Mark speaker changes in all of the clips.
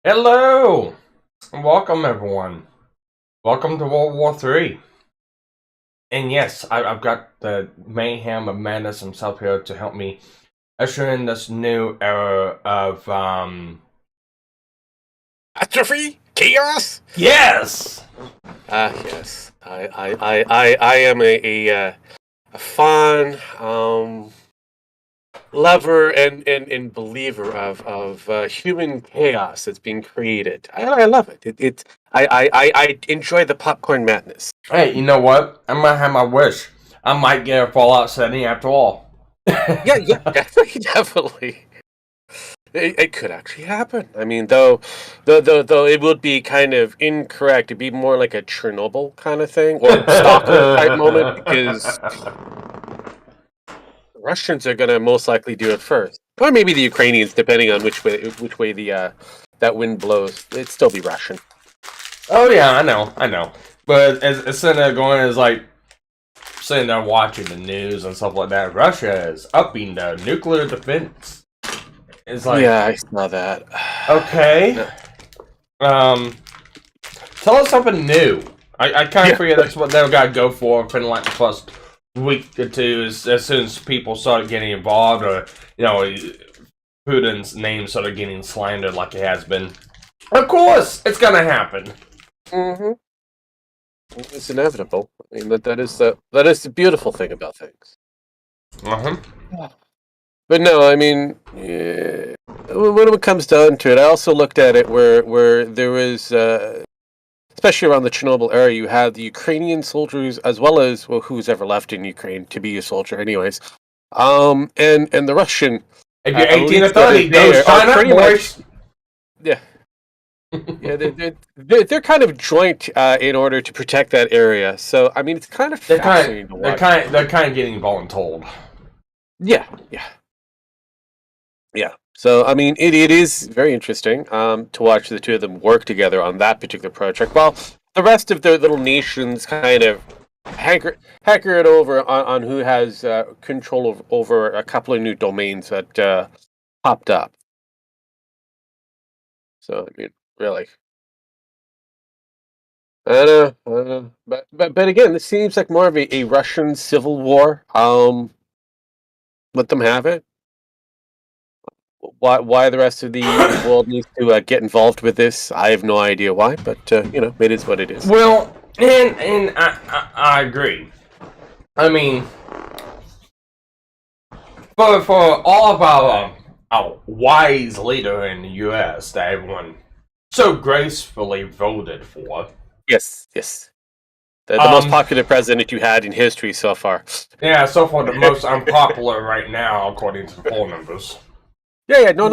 Speaker 1: Hello! Welcome, everyone. Welcome to World War III. And yes, I've got the mayhem of madness himself here to help me usher in this new era of,
Speaker 2: Atrophy? Chaos?
Speaker 1: Yes!
Speaker 2: Yes. I am a fond lover and believer of human chaos that's being created. I love it. I enjoy the popcorn madness.
Speaker 1: Hey, you know what? I might have my wish. I might get a Fallout setting after all.
Speaker 2: Yeah, definitely. It could actually happen. I mean, though it would be kind of incorrect. It'd be more like a Chernobyl kind of thing or Stalker type moment because the Russians are going to most likely do it first, or maybe the Ukrainians, depending on which way the that wind blows. It'd still be Russian.
Speaker 1: Oh yeah, I know. But as sitting there going is like sitting there watching the news and stuff like that. Russia is upping their nuclear defense. It's like,
Speaker 2: yeah, I saw that.
Speaker 1: Okay. Tell us something new. I kind of forget that's what they've got to go for within like the first week or two as soon as people started getting involved or, Putin's name started getting slandered like it has been. Of course, it's going to happen.
Speaker 2: Mm-hmm. It's inevitable. I mean, that is the beautiful thing about things.
Speaker 1: Uh-huh.
Speaker 2: But no, I mean, when it comes down to it, I also looked at it where there was, especially around the Chernobyl area, you had the Ukrainian soldiers as well as who's ever left in Ukraine to be a soldier, anyways. And the Russian.
Speaker 1: If you're 18 or 30, go sign up, boys.
Speaker 2: Yeah. Yeah, they're kind of joint in order to protect that area. So I mean, it's kind of fascinating to watch.
Speaker 1: They're kind of getting voluntold.
Speaker 2: Yeah. So I mean, it is very interesting to watch the two of them work together on that particular project, while the rest of their little nations kind of hacker it over on who has control over a couple of new domains that popped up. So I mean, really. I don't know. But again, this seems like more of a Russian civil war. Let them have it. Why the rest of the world needs to get involved with this? I have no idea why, but it is what it is.
Speaker 1: Well, and I agree. I mean, for all of our wise leader in the U.S. that everyone so gracefully voted for.
Speaker 2: Yes. The most popular president you had in history so far.
Speaker 1: Yeah, so far the most unpopular right now, according to the poll numbers.
Speaker 2: Yeah, no.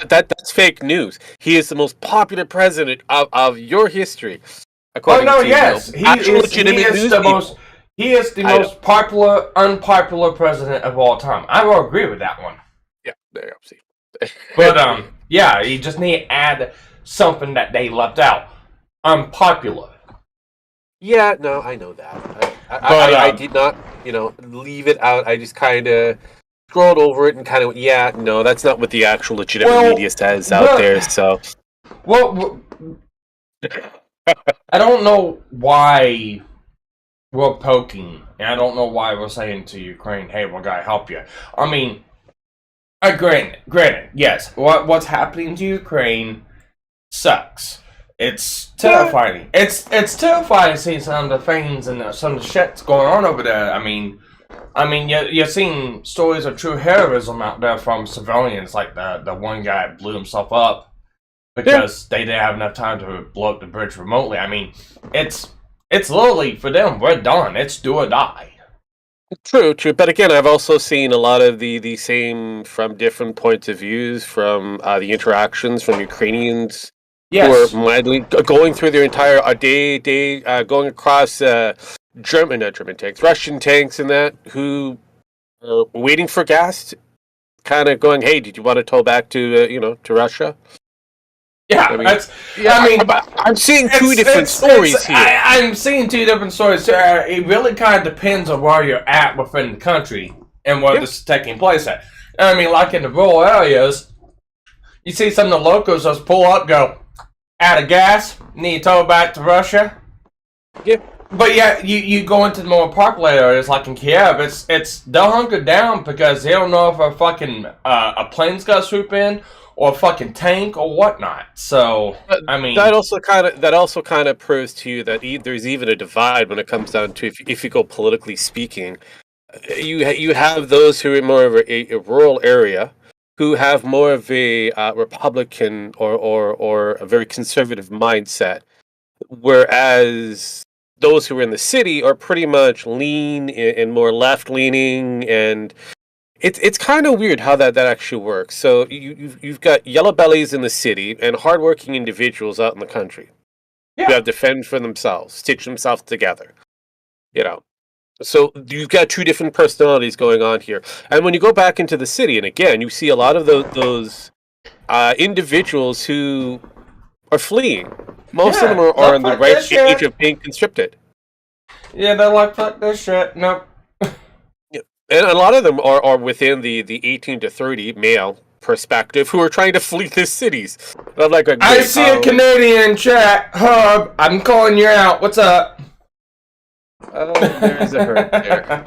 Speaker 2: That's fake news. He is the most popular president of your history.
Speaker 1: Yes. He is the most popular, unpopular president of all time. I will agree with that one.
Speaker 2: Yeah, there you go.
Speaker 1: But, yeah, you just need to add something that they left out. Unpopular.
Speaker 2: Yeah, no, I know that. I did not, leave it out. I just kind of scrolled over it and kind of, no, that's not what the actual legitimate media says out there, so.
Speaker 1: Well, I don't know why we're poking, and I don't know why we're saying to Ukraine, hey, we're going to help you. I mean, granted, yes, what's happening to Ukraine sucks. It's terrifying. It's terrifying to see some of the things and some of the shit's going on over there. I mean, you're seeing stories of true heroism out there from civilians, like the one guy blew himself up because they didn't have enough time to blow up the bridge remotely. I mean, it's literally for them, we're done. It's do or die.
Speaker 2: True. But again, I've also seen a lot of the same from different points of views from the interactions from Ukrainians.
Speaker 1: Yes.
Speaker 2: Who are mildly going through their entire day, going across Russian tanks and that, who are waiting for gas, kind of going, hey, did you want to tow back to Russia?
Speaker 1: Yeah,
Speaker 2: I'm seeing two different stories here.
Speaker 1: I'm seeing two different stories. It really kind of depends on where you're at within the country and where this is taking place at. I mean, like in the rural areas, You see some of the locals just pull up, go out of gas, need to tow back to Russia.
Speaker 2: Yeah.
Speaker 1: But yeah, you go into the more popular areas like in Kiev, it's they'll hunker down because they don't know if a fucking a plane's gonna swoop in or a fucking tank or whatnot. So I mean,
Speaker 2: that also kind of proves to you that there's even a divide when it comes down to if you go politically speaking. You have those who are more of a rural area who have more of a Republican or a very conservative mindset, whereas those who are in the city are pretty much lean and more left leaning, and it's kind of weird how that actually works. So you've got yellow bellies in the city and hardworking individuals out in the country who have to fend for themselves, stitch themselves together. So you've got two different personalities going on here. And when you go back into the city, and again, you see a lot of those individuals who are fleeing. Most of them are in the right age of being conscripted.
Speaker 1: Yeah, they're like, fuck this shit. Nope.
Speaker 2: Yeah. And a lot of them are within the 18 to 30 male perspective who are trying to flee the cities.
Speaker 1: I see a Canadian chat. Hub, I'm calling you out. What's up?
Speaker 2: There's a hurt there.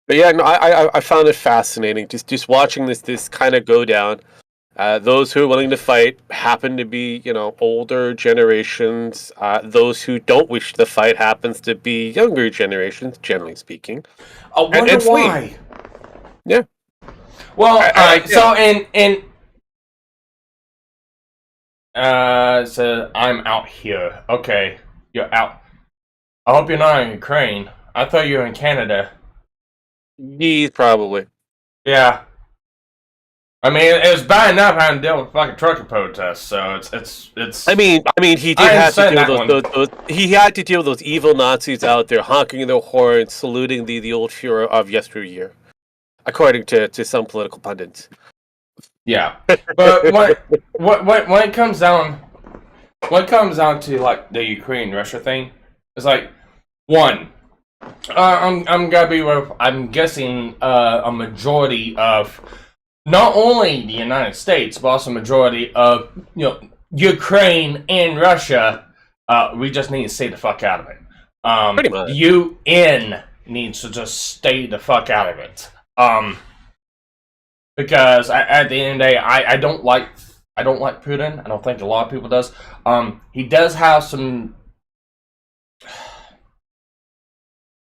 Speaker 2: But yeah, no, I found it fascinating just watching this kind of go down. Those who are willing to fight happen to be, older generations. Those who don't wish to fight happens to be younger generations, generally speaking.
Speaker 1: I wonder why.
Speaker 2: Yeah.
Speaker 1: Well, so I'm out here. Okay, you're out. I hope you're not in Ukraine. I thought you were in Canada.
Speaker 2: Yeah, probably.
Speaker 1: Yeah. I mean, it was bad enough having to deal with fucking trucking protests, so it's.
Speaker 2: I mean, he did have to deal with those. He had to deal with those evil Nazis out there honking their horns, saluting the old Führer of yesteryear, according to some political pundits.
Speaker 1: Yeah, but when it comes down to like the Ukraine Russia thing, it's like one. I'm gonna be with. I'm guessing a majority of. Not only the United States, but also majority of Ukraine and Russia, we just need to stay the fuck out of it.
Speaker 2: Pretty much.
Speaker 1: The UN needs to just stay the fuck out of it. Because at the end of the day, I don't like Putin. I don't think a lot of people does. He does have some.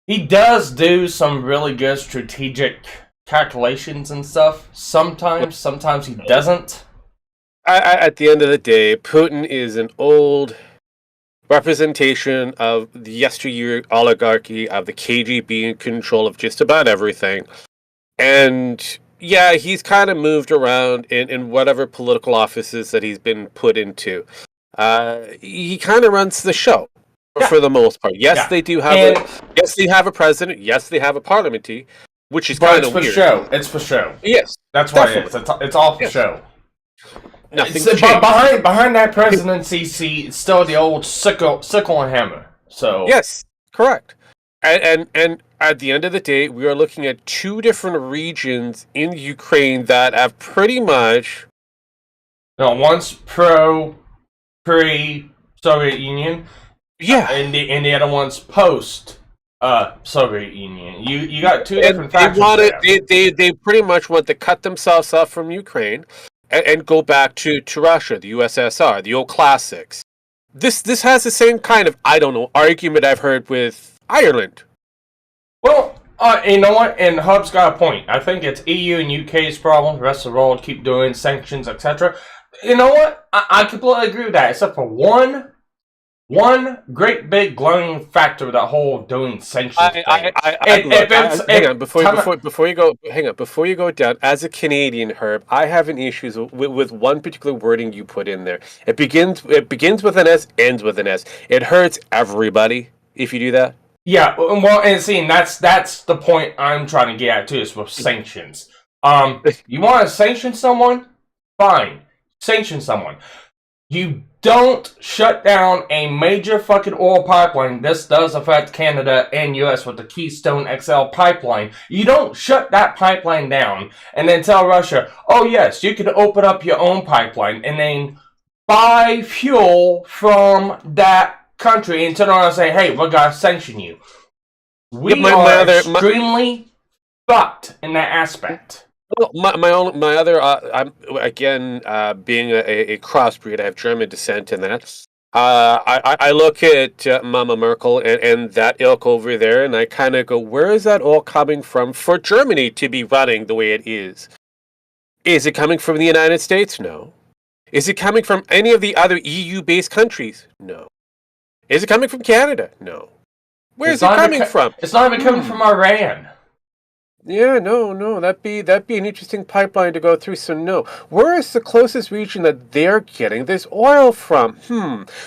Speaker 1: He does do some really good strategic calculations and stuff. Sometimes he doesn't.
Speaker 2: At the end of the day, Putin is an old representation of the yesteryear oligarchy of the KGB in control of just about everything. And yeah, he's kind of moved around in whatever political offices that he's been put into. He kind of runs the show for the most part. Yes, they do have they have a president. Yes, they have a parliament. Which is kind of weird.
Speaker 1: It's for show.
Speaker 2: Yes,
Speaker 1: that's what it is. It's all for show.
Speaker 2: Nothing.
Speaker 1: Behind that presidency seat, it's still the old sickle and hammer. So
Speaker 2: yes, correct. And at the end of the day, we are looking at two different regions in Ukraine that have pretty much.
Speaker 1: One's pre-Soviet Union.
Speaker 2: Yeah,
Speaker 1: and the other one's post. Soviet Union. You got two different factions.
Speaker 2: They pretty much want to cut themselves off from Ukraine and go back to Russia, the USSR, the old classics. This has the same kind of argument I've heard with Ireland.
Speaker 1: Well, you know what? And Hub's got a point. I think it's EU and UK's problem. The rest of the world keep doing sanctions, etc. You know what? I completely agree with that, except for one great big glowing factor of that whole doing sanctions thing.
Speaker 2: Hang on, before you go down. As a Canadian, Herb, I have an issue with one particular wording you put in there. It begins with an S, ends with an S. It hurts everybody if you do that.
Speaker 1: Yeah, well, and see, that's the point I'm trying to get at too. Is with sanctions. You want to sanction someone? Fine, sanction someone. You don't shut down a major fucking oil pipeline. This does affect Canada and US with the Keystone XL pipeline. You don't shut that pipeline down and then tell Russia, oh yes, you can open up your own pipeline and then buy fuel from that country and turn around and say, hey, we're going to sanction you. We are extremely fucked in that aspect.
Speaker 2: Well, my other, I'm again being a crossbreed. I have German descent in that. I look at Mama Merkel and that ilk over there, and I kind of go, where is that all coming from for Germany to be running the way it is? Is it coming from the United States? No. Is it coming from any of the other EU-based countries? No. Is it coming from Canada? No. Where is it coming from?
Speaker 1: It's not even coming from Iran.
Speaker 2: Yeah, no, that'd be an interesting pipeline to go through. So no, where is the closest region that they're getting this oil from?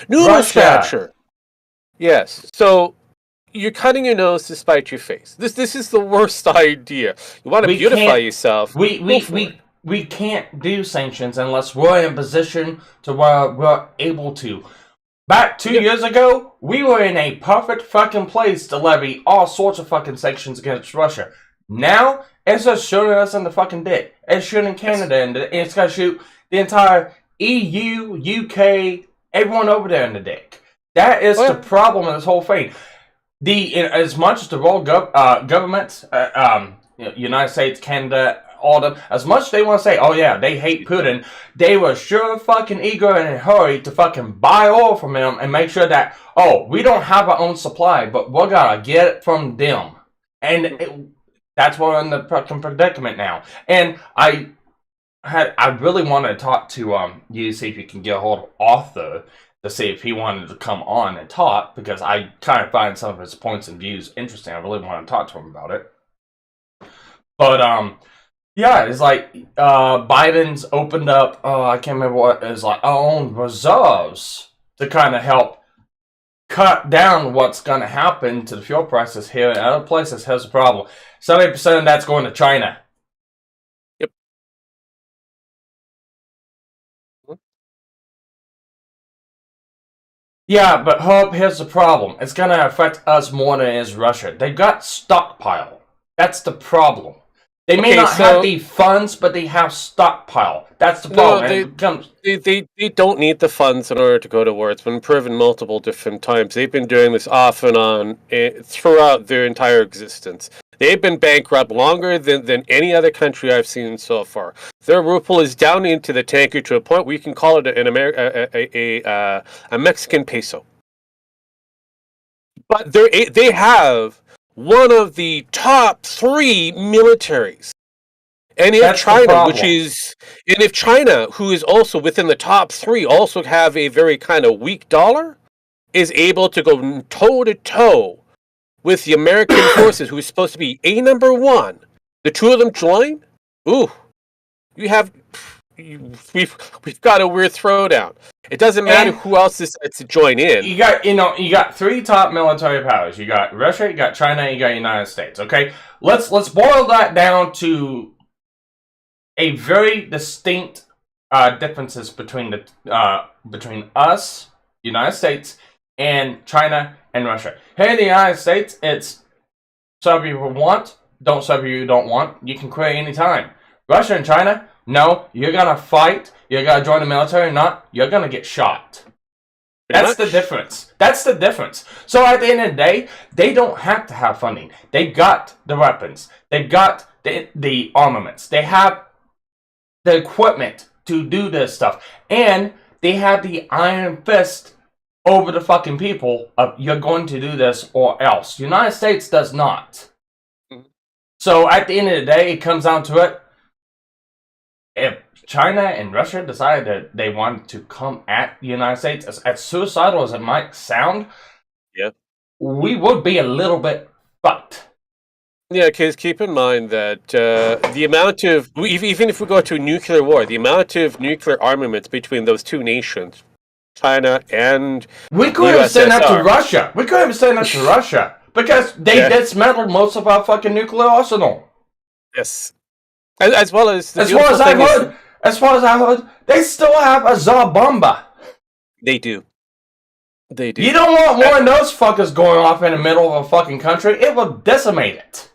Speaker 2: Noodle scratcher. Yes. So you're cutting your nose to spite your face. This is the worst idea. You want to beautify yourself.
Speaker 1: We can't do sanctions unless we're in a position to where we're able to. Back 2 years ago, we were in a perfect fucking place to levy all sorts of fucking sanctions against Russia. Now, it's just shooting us in the fucking dick. It's shooting Canada and it's going to shoot the entire EU, UK, everyone over there in the dick. That is the problem of this whole thing. As much as the world governments, United States, Canada, all of them, as much as they want to say, oh yeah, they hate Putin, they were sure fucking eager and in a hurry to fucking buy oil from him and make sure that, oh, we don't have our own supply, but we're going to get it from them. And that's why we're in the fucking predicament now. And I really wanted to talk to you to see if you can get a hold of Arthur to see if he wanted to come on and talk, because I kind of find some of his points and views interesting. I really want to talk to him about it. But yeah, it's like Biden's opened up. I can't remember what it is, like our own reserves to kind of help cut down what's going to happen to the fuel prices here and other places. Here's the problem: 70% of that's going to China.
Speaker 2: Yep.
Speaker 1: Yeah, but here's the problem: it's going to affect us more than it is Russia. They've got stockpile. That's the problem. They may not have the funds, but they have stockpile. That's the problem.
Speaker 2: No, they don't need the funds in order to go to war. It's been proven multiple different times. They've been doing this off and on throughout their entire existence. They've been bankrupt longer than any other country I've seen so far. Their ruble is down into the tanker to a point where you can call it a Mexican peso. But they have one of the top 3 militaries. And if China, who is also within the top 3, also have a very kind of weak dollar, is able to go toe to toe with the American forces, who is supposed to be a number 1, the two of them join. Ooh, we've got a weird throwdown. It doesn't matter who else decides to join in.
Speaker 1: You got 3 top military powers. You got Russia, you got China, you got the United States. Okay, let's boil that down to a very distinct differences between us, United States, and China and Russia. Here in the United States, it's serve you want, don't serve you don't want. You can quit anytime. Russia and China, no, you're gonna fight, you're gonna join the military or not, you're gonna get shot. That's the difference. That's the difference. So at the end of the day, they don't have to have funding. They got the weapons. They've got the armaments. They have the equipment to do this stuff. And they have the iron fist over the fucking people of, you're going to do this or else. The United States does not. So at the end of the day, it comes down to it. If China and Russia decided that they wanted to come at the United States, as suicidal as it might sound, we would be a little bit fucked.
Speaker 2: Yeah, because keep in mind that the amount of, even if we go to a nuclear war, the amount of nuclear armaments between those two nations, China and
Speaker 1: we could have sent that to Russia. We could have sent that to Russia because they dismantled most of our fucking nuclear arsenal.
Speaker 2: Yes, as well as
Speaker 1: as far as I heard, they still have a Tsar bomba.
Speaker 2: They do. They do.
Speaker 1: You don't want one of those fuckers going off in the middle of a fucking country. It will decimate it.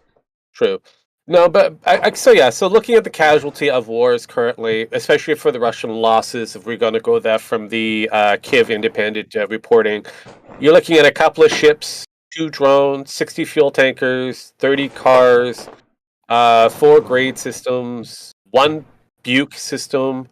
Speaker 2: True. No, but so looking at the casualty of wars currently, especially for the Russian losses, if we're going to go there from the Kiev Independent reporting, you're looking at a couple of ships, 2 drones, 60 fuel tankers, 30 cars, 4 grade systems, 1 Buke system,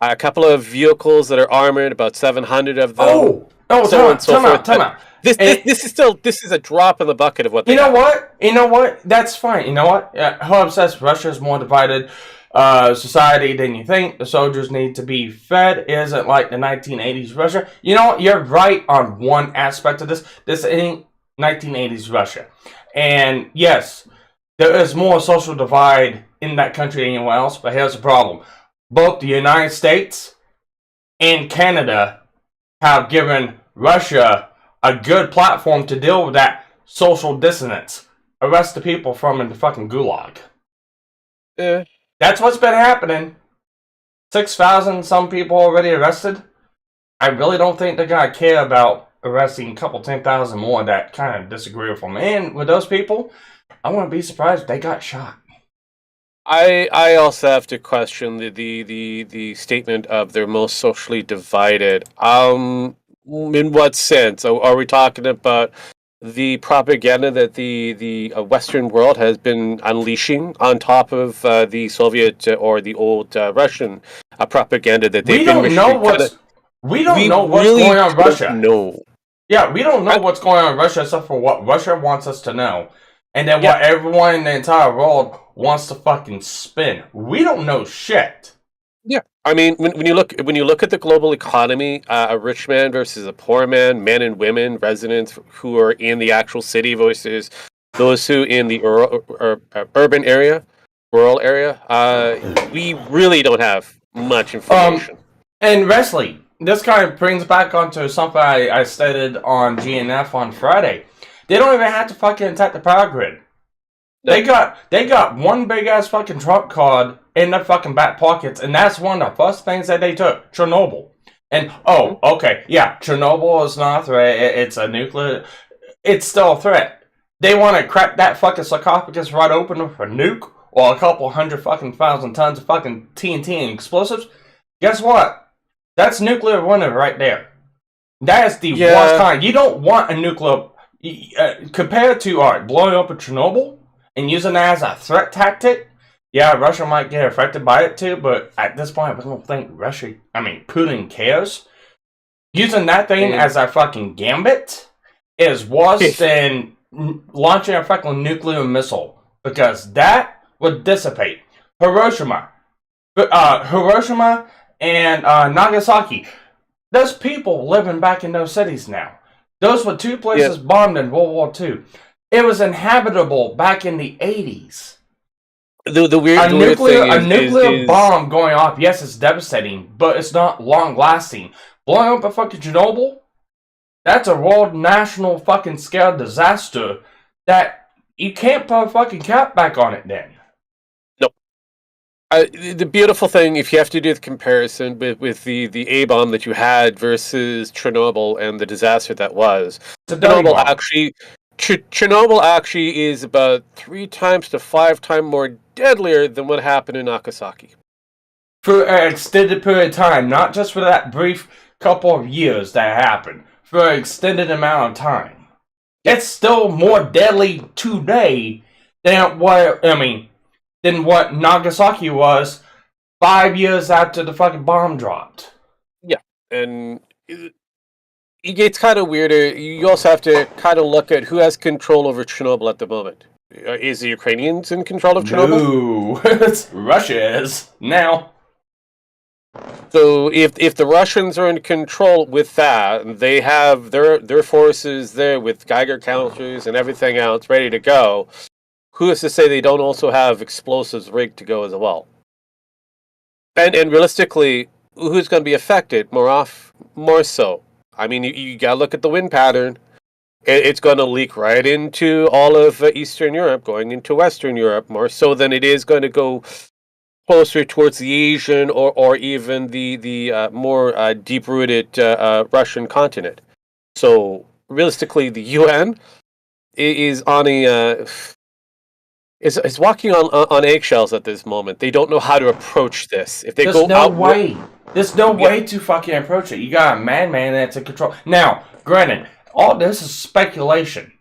Speaker 2: a couple of vehicles that are armored, about 700 of them.
Speaker 1: Time out.
Speaker 2: This is a drop in the bucket of what they
Speaker 1: You know what? That's fine. You know what? Hub says Russia's more divided society than you think. The soldiers need to be fed. It isn't like the 1980s Russia. You know what? You're right on one aspect of this. This ain't 1980s Russia. And yes, there is more social divide in that country than anywhere else. But here's the problem. Both the United States and Canada have given Russia a good platform to deal with that social dissonance. Arrest the people from the fucking gulag.
Speaker 2: Yeah.
Speaker 1: That's what's been happening. 6,000 some people already arrested. I really don't think they're gonna care about arresting a couple 10,000 more that kind of disagree with them. And with those people, I wouldn't be surprised if they got shot.
Speaker 2: I also have to question the statement of they're most socially divided. In what sense? Are we talking about the propaganda that the Western world has been unleashing on top of the Soviet or the old Russian propaganda that they've been?
Speaker 1: We don't know what's going on in Russia.
Speaker 2: No.
Speaker 1: Yeah, we don't know what's going on in Russia except for what Russia wants us to know. And then what everyone in the entire world wants to fucking spin. We don't know shit.
Speaker 2: Yeah, I mean, when you look at the global economy, a rich man versus a poor man, men and women, residents who are in the actual city versus those who in the urban area, rural area, we really don't have much information.
Speaker 1: And Wesley, this kind of brings back onto something I stated on GNF on Friday. They don't even have to fucking attack the power grid. No. They got one big ass fucking trump card in their fucking back pockets, and that's one of the first things that they took. Chernobyl. And okay, yeah, Chernobyl is not a threat. It's a nuclear. It's still a threat. They want to crack that fucking sarcophagus right open with a nuke or a couple 100,000 tons of fucking TNT and explosives. Guess what? That's nuclear winter right there. That is the worst kind. You don't want a nuclear. Compared to blowing up a Chernobyl and using that as a threat tactic, yeah, Russia might get affected by it too, but at this point, I don't think Putin cares. Using that thing as a fucking gambit is worse than launching a fucking nuclear missile, because that would dissipate. Hiroshima and Nagasaki. There's people living back in those cities now. Those were 2 places bombed in World War II. It was inhabitable back in the 80s.
Speaker 2: The weird thing
Speaker 1: a nuclear bomb going off, yes, it's devastating, but it's not long-lasting. Blowing up a fucking Chernobyl? That's a world national fucking scale disaster that you can't put a fucking cap back on it then.
Speaker 2: The beautiful thing, if you have to do the comparison with the A-bomb that you had versus Chernobyl and the disaster that was, Chernobyl actually is about 3 times to 5 times more deadlier than what happened in Nagasaki.
Speaker 1: For an extended period of time, not just for that brief couple of years that happened, for an extended amount of time. It's still more deadly today than what Nagasaki was 5 years after the fucking bomb dropped.
Speaker 2: Yeah, and it's kind of weirder. You also have to kind of look at who has control over Chernobyl at the moment. Is the Ukrainians in control of Chernobyl?
Speaker 1: No, Russia is now.
Speaker 2: So if the Russians are in control with that, they have their forces there with Geiger counters and everything else ready to go. Who is to say they don't also have explosives rigged to go as well? And realistically, who's going to be affected more so? I mean, you got to look at the wind pattern. It's going to leak right into all of Eastern Europe, going into Western Europe, more so than it is going to go closer towards the Asian or even the more deep-rooted Russian continent. So realistically, the UN is on a is walking on eggshells at this moment. They don't know how to approach this. If they
Speaker 1: There's
Speaker 2: go
Speaker 1: no
Speaker 2: out,
Speaker 1: way. There's no way to fucking approach it. You got a madman that's in control. Now, granted, all this is speculation.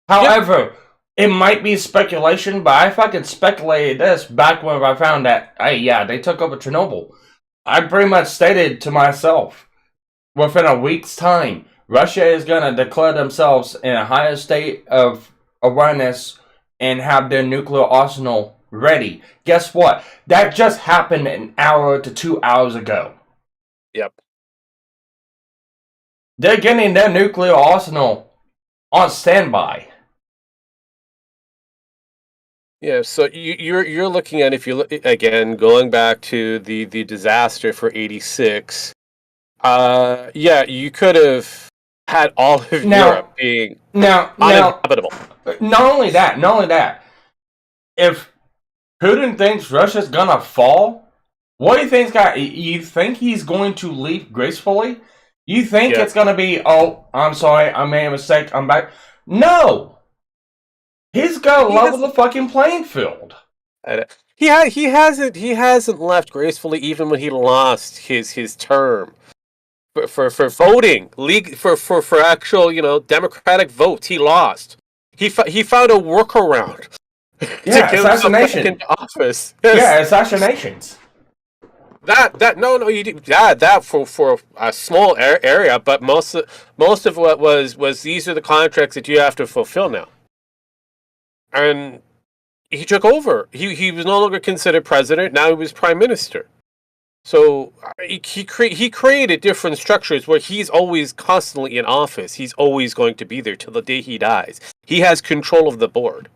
Speaker 1: However, it might be speculation, but I fucking speculated this back when I found that, hey, yeah, they took over Chernobyl. I pretty much stated to myself, within a week's time, Russia is going to declare themselves in a higher state of awareness and have their nuclear arsenal ready. Guess what? That just happened an hour to 2 hours ago.
Speaker 2: Yep.
Speaker 1: They're getting their nuclear arsenal on standby.
Speaker 2: Yeah, so you're looking at, if you look again, going back to the disaster for '86. Yeah, you could have had all of Europe being uninhabitable.
Speaker 1: Not only that. If Putin thinks Russia's gonna fall, what do you think's got? You think he's going to leave gracefully? You think it's gonna be, oh, I'm sorry, I made a mistake, I'm back? No. He's got to level the fucking playing field.
Speaker 2: He hasn't left gracefully even when he lost his term for voting for actual democratic votes. He lost. He found a workaround.
Speaker 1: Yeah,
Speaker 2: to
Speaker 1: assassination.
Speaker 2: Into office.
Speaker 1: Yes. Yeah, assassinations.
Speaker 2: That for a small area, but most of what was these are the contracts that you have to fulfill now. And he took over. He was no longer considered president. Now he was prime minister. So he created different structures where he's always constantly in office. He's always going to be there till the day he dies. He has control of the board.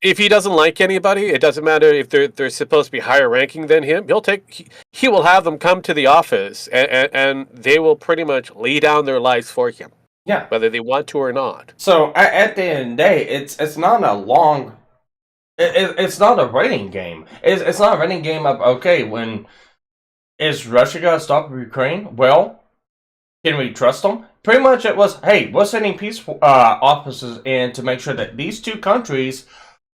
Speaker 2: If he doesn't like anybody, it doesn't matter if they're supposed to be higher ranking than him. He will have them come to the office and they will pretty much lay down their lives for him.
Speaker 1: Yeah,
Speaker 2: whether they want to or not.
Speaker 1: So at the end of the day, it's not a long. It's not a rating game. It's not a rating game of, okay, when is Russia gonna stop Ukraine? Well, can we trust them? Pretty much it was, hey, we're sending peace officers in to make sure that these two countries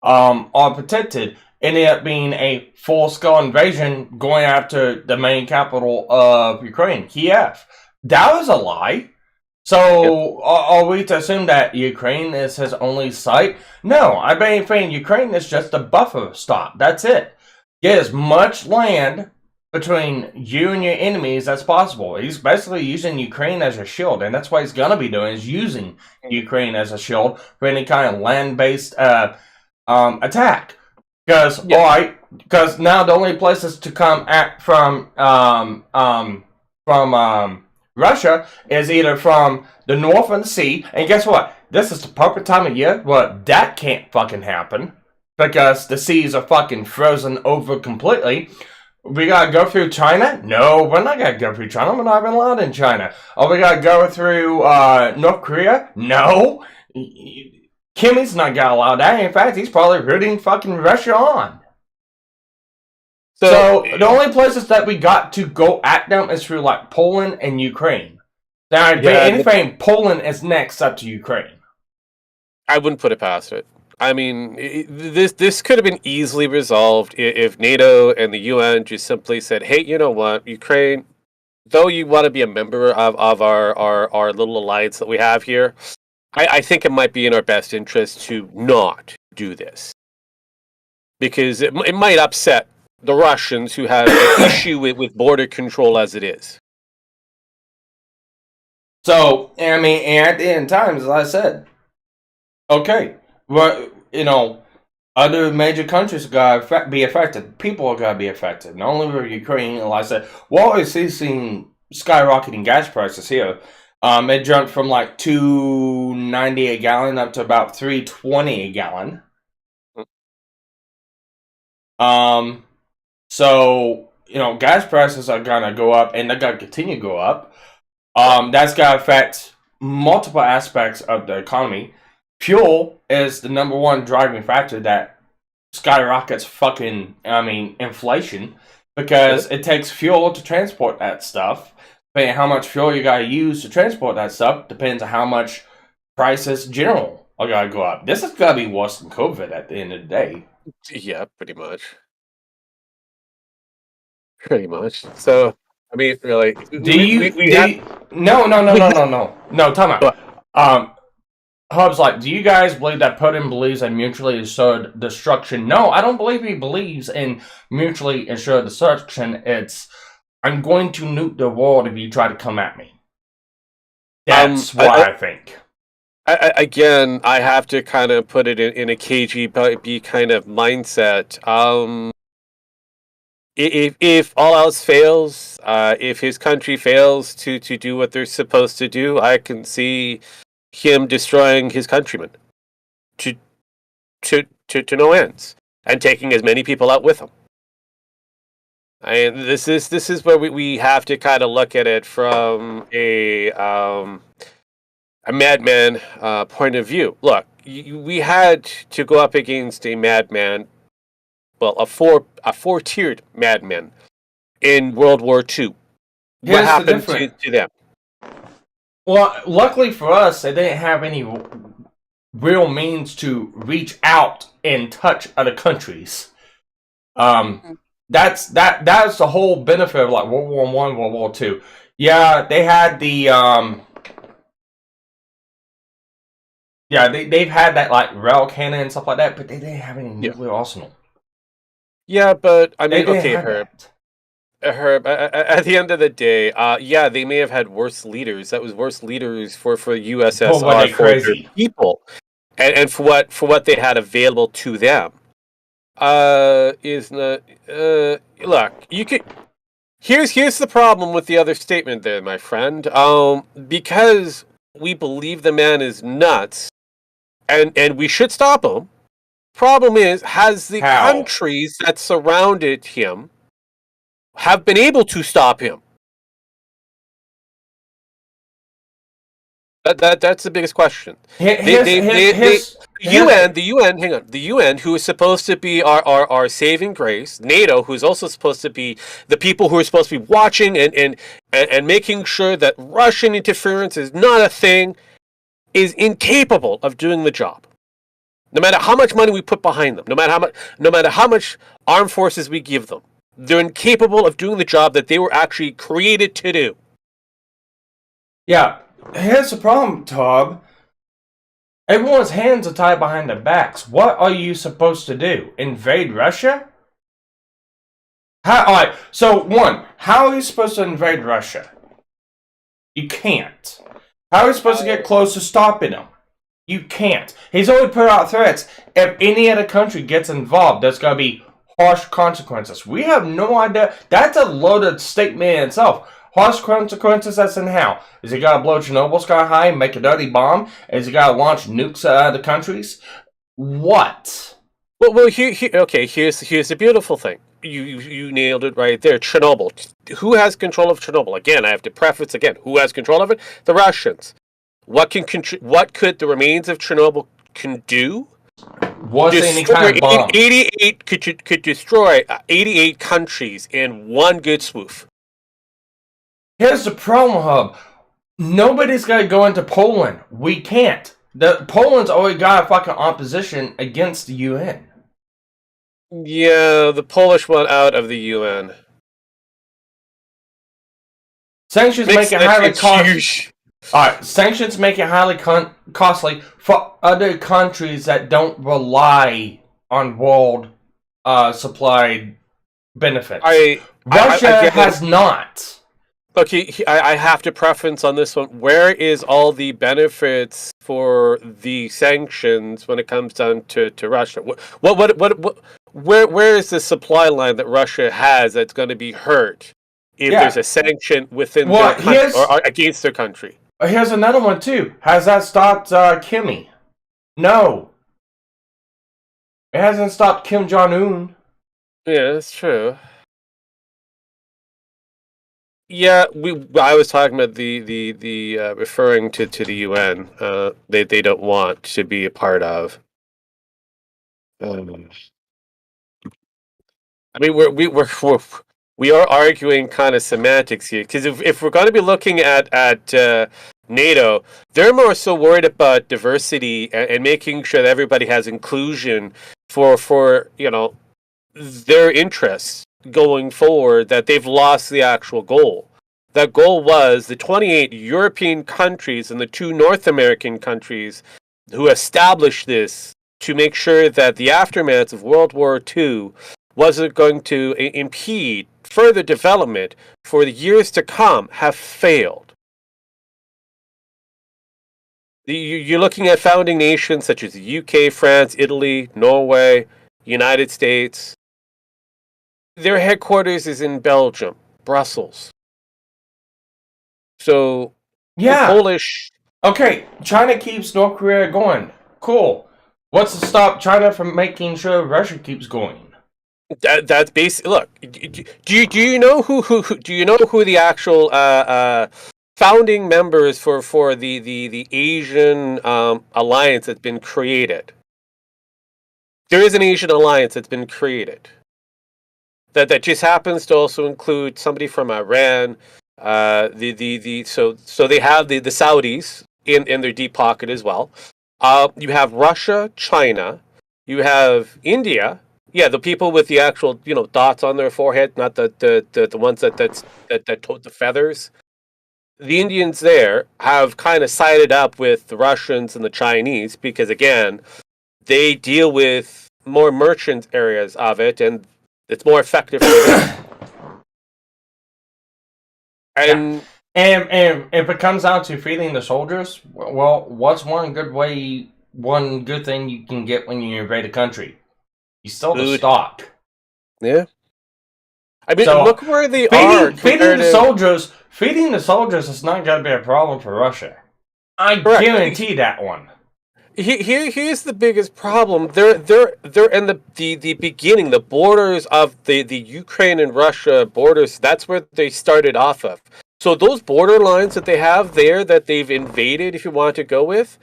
Speaker 1: are protected. Ended up being a full-scale invasion going after the main capital of Ukraine, Kiev. That was a lie. So, are we to assume that Ukraine is his only sight? No, I think Ukraine is just a buffer stop. That's it. Get as much land between you and your enemies as possible. He's basically using Ukraine as a shield, and that's what he's going to be doing, is using Ukraine as a shield for any kind of land-based attack. Because, now the only places to come from Russia is either from the northern sea, and guess what? This is the perfect time of year where that can't fucking happen because the seas are fucking frozen over completely. We gotta go through China? No, we're not gonna go through China. We're not even allowed in China. Oh, we gotta go through North Korea? No. Kimmy's not gonna allow that. In fact, he's probably rooting fucking Russia on. So the only places that we got to go at them is through like Poland and Ukraine. Now, if anything, Poland is next up to Ukraine.
Speaker 2: I wouldn't put it past it. I mean, this could have been easily resolved if NATO and the UN just simply said, "Hey, you know what, Ukraine? Though you want to be a member of our little alliance that we have here, I think it might be in our best interest to not do this because it might upset the Russians who have an issue with border control as it is."
Speaker 1: So, I mean, and at the end of time, as I said, okay, well, other major countries gotta be affected. People are gonna be affected. Not only with Ukraine, like I said, we're always seeing skyrocketing gas prices here. It jumped from like $2.90 a gallon up to about $3.20 a gallon. So, gas prices are gonna go up, and they're gonna continue to go up. That's gonna affect multiple aspects of the economy. Fuel is the number one driving factor that skyrockets inflation because it takes fuel to transport that stuff. But how much fuel you gotta use to transport that stuff depends on how much prices general are gonna go up. This is gonna be worse than COVID at the end of the day.
Speaker 2: Yeah, pretty much. Pretty much. So, I mean, really,
Speaker 1: Do you
Speaker 2: we
Speaker 1: do
Speaker 2: have.
Speaker 1: you, no time out.
Speaker 2: But,
Speaker 1: Hub's like, do you guys believe that Putin believes in mutually assured destruction? No, I don't believe he believes in mutually assured destruction. It's, I'm going to nuke the world if you try to come at me. That's what I think.
Speaker 2: Again, I have to kind of put it in a KGB kind of mindset. If all else fails, if his country fails to do what they're supposed to do, I can see him destroying his countrymen to no ends and taking as many people out with him. And this is where we have to kind of look at it from a madman point of view. Look, we had to go up against a madman, well, a four-tiered madman in World War II. What happened to them?
Speaker 1: Well, luckily for us, they didn't have any real means to reach out and touch other countries. That's the whole benefit of like World War I, World War II. Yeah, they had the they've had that like rail cannon and stuff like that, but they didn't have any nuclear arsenal.
Speaker 2: Yeah, but I mean, okay, Herb, at the end of the day, yeah, they may have had worse leaders. That was worse leaders for USSR for their people, and for what they had available to them. Is not look, you could. Here's the problem with the other statement there, my friend. Because we believe the man is nuts, and we should stop him. Problem is, has the countries that surrounded him have been able to stop him? That's the biggest question. The UN, who is supposed to be our saving grace, NATO, who's also supposed to be the people who are supposed to be watching and making sure that Russian interference is not a thing, is incapable of doing the job. No matter how much money we put behind them, no matter how much armed forces we give them, they're incapable of doing the job that they were actually created to do.
Speaker 1: Yeah, here's the problem, Tob. Everyone's hands are tied behind their backs. What are you supposed to do? Invade Russia? Alright, so one, how are you supposed to invade Russia? You can't. How are you supposed to get close to stopping him? You can't. He's already put out threats. If any other country gets involved, there's going to be harsh consequences. We have no idea. That's a loaded statement in itself. Harsh consequences, that's in how? Is he got to blow Chernobyl sky high and make a dirty bomb? Is he got to launch nukes at other countries? What?
Speaker 2: Well, here's the beautiful thing. You nailed it right there. Chernobyl. Who has control of Chernobyl? Again, I have to preface again. Who has control of it? The Russians. What could the remains of Chernobyl can do?
Speaker 1: Was any kind of bomb?
Speaker 2: 88 could destroy 88 countries in one good swoop.
Speaker 1: Here's the problem, Hub. Nobody's gonna go into Poland. We can't. Poland's already got a fucking opposition against the UN.
Speaker 2: Yeah, the Polish went out of the UN.
Speaker 1: Sanctions make it highly costly. Alright, sanctions make it highly costly for other countries that don't rely on world supplied benefits. Russia has not.
Speaker 2: Okay, I have to preference on this one. Where is all the benefits for the sanctions when it comes down to Russia? Where is the supply line that Russia has that's going to be hurt if there's a sanction within their country or against their country?
Speaker 1: Here's another one too. Has that stopped Kimmy? No. It hasn't stopped Kim Jong-un.
Speaker 2: Yeah, that's true. Yeah, I was talking about the referring to the UN. They don't want to be a part of. I mean, we are arguing kind of semantics here because if we're going to be looking at NATO, they're more so worried about diversity and making sure that everybody has inclusion for their interests going forward. That they've lost the actual goal. That goal was the 28 European countries and the 2 North American countries who established this to make sure that the aftermath of World War II wasn't going to impede further development for the years to come have failed. You're looking at founding nations such as the UK, France, Italy, Norway, United States. Their headquarters is in Belgium, Brussels. So,
Speaker 1: Yeah.
Speaker 2: the Polish...
Speaker 1: Okay, China keeps North Korea going. Cool. What's to stop China from making sure Russia keeps going?
Speaker 2: That's basic. Look, do you know who the actual founding members for the Asian alliance that's been created? There is an Asian alliance that's been created that just happens to also include somebody from Iran. So they have the Saudis in their deep pocket as well. You have Russia, China, you have India. Yeah, the people with the actual, dots on their forehead, not the ones that tote the feathers. The Indians there have kind of sided up with the Russians and the Chinese because, again, they deal with more merchant areas of it, and it's more effective for them. And
Speaker 1: if it comes down to feeding the soldiers, well, what's one good thing you can get when you invade a country? You still have stock.
Speaker 2: Yeah. I mean, look where they are.
Speaker 1: Feeding the soldiers is not going to be a problem for Russia. I guarantee that one.
Speaker 2: Here's the biggest problem. They're in the beginning, the borders of the Ukraine and Russia borders. That's where they started off of. So those border lines that they have there that they've invaded, if you want to go with,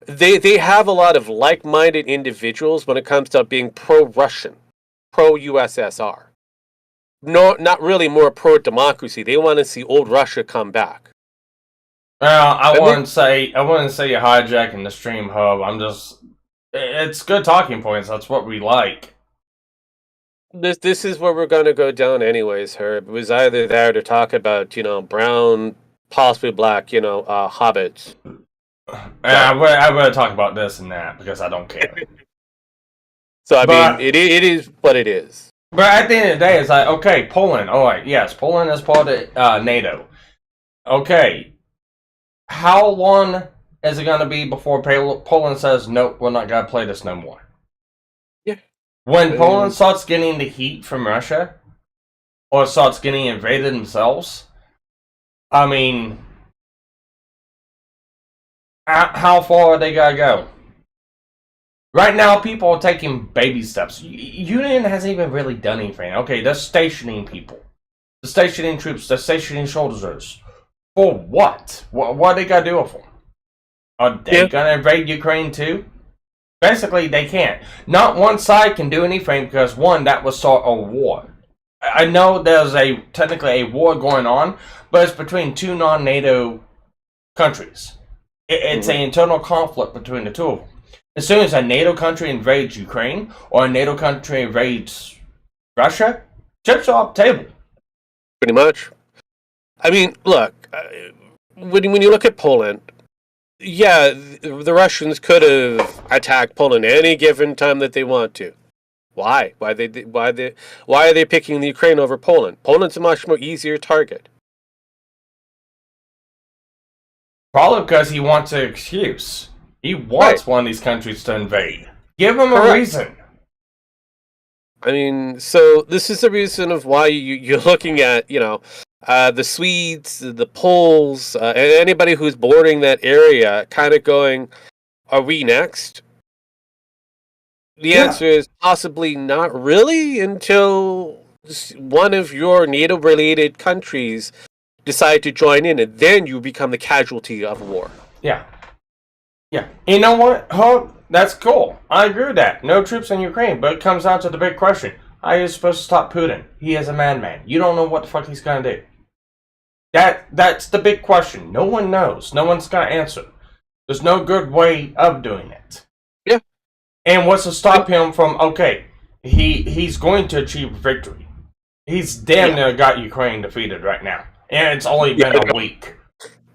Speaker 2: they have a lot of like-minded individuals when it comes to being pro-Russian, pro-USSR. No, not really more pro-democracy. They want to see old Russia come back.
Speaker 1: I wouldn't say you're hijacking the stream hub. It's good talking points. That's what we like.
Speaker 2: This is where we're going to go down anyways, Herb. It was either there to talk about, brown, possibly black, hobbits.
Speaker 1: I would talk about this and that because I don't care.
Speaker 2: So, mean, it is what it is.
Speaker 1: But at the end of the day, it's like, okay, Poland. All right, yes, Poland is part of NATO. Okay. How long is it going to be before Poland says, nope, we're not going to play this no more?
Speaker 2: Yeah.
Speaker 1: When Poland starts getting the heat from Russia, or starts getting invaded themselves, I mean, how far are they going to go? Right now, people are taking baby steps. Union hasn't even really done anything. Okay, they're stationing people. They're stationing troops. They're stationing soldiers. For what? What are they going to do with them? Are they going to invade Ukraine too? Basically, they can't. Not one side can do anything because, one, that would start a war. I know there's technically a war going on, but it's between 2 non-NATO countries. It's an internal conflict between the 2 of them. As soon as a NATO country invades Ukraine or a NATO country invades Russia, chips are off the table.
Speaker 2: Pretty much. I mean, look, when you look at Poland, yeah, the Russians could have attacked Poland any given time that they want to. Why? Why are they picking the Ukraine over Poland? Poland's a much more easier target.
Speaker 1: Probably because he wants an excuse. He wants one of these countries to invade. Give him a reason.
Speaker 2: I mean, so this is the reason of why you're looking at, the Swedes, the Poles, and anybody who's bordering that area kind of going, are we next? The answer is possibly not really until one of your NATO-related countries decide to join in, and then you become the casualty of war.
Speaker 1: Yeah. Yeah. You know what? That's cool. I agree with that. No troops in Ukraine, but it comes down to the big question. How are you supposed to stop Putin? He is a madman. You don't know what the fuck he's gonna do. That's the big question. No one knows. No one's gonna answer. There's no good way of doing it.
Speaker 2: Yeah.
Speaker 1: And what's to stop him from? Okay, he's going to achieve victory. He's damn near got Ukraine defeated right now, and it's only been a week.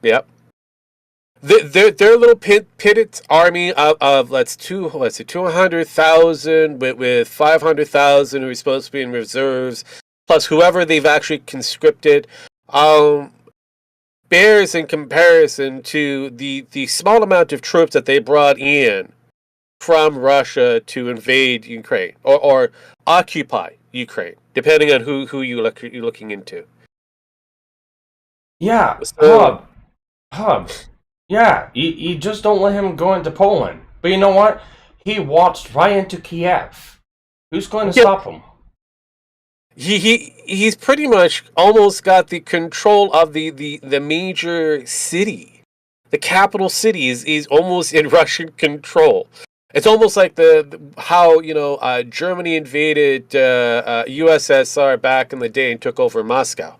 Speaker 2: Yep. Their little pitted army of 200,000 with 500,000 who are supposed to be in reserves, plus whoever they've actually conscripted, bears in comparison to the small amount of troops that they brought in from Russia to invade Ukraine or occupy Ukraine, depending on who you're looking into.
Speaker 1: Yeah,
Speaker 2: So,
Speaker 1: Hub. Yeah, you just don't let him go into Poland. But you know what? He waltzed right into Kiev. Who's going to stop him?
Speaker 2: He's pretty much almost got the control of the major city. The capital city is almost in Russian control. It's almost like how Germany invaded USSR back in the day and took over Moscow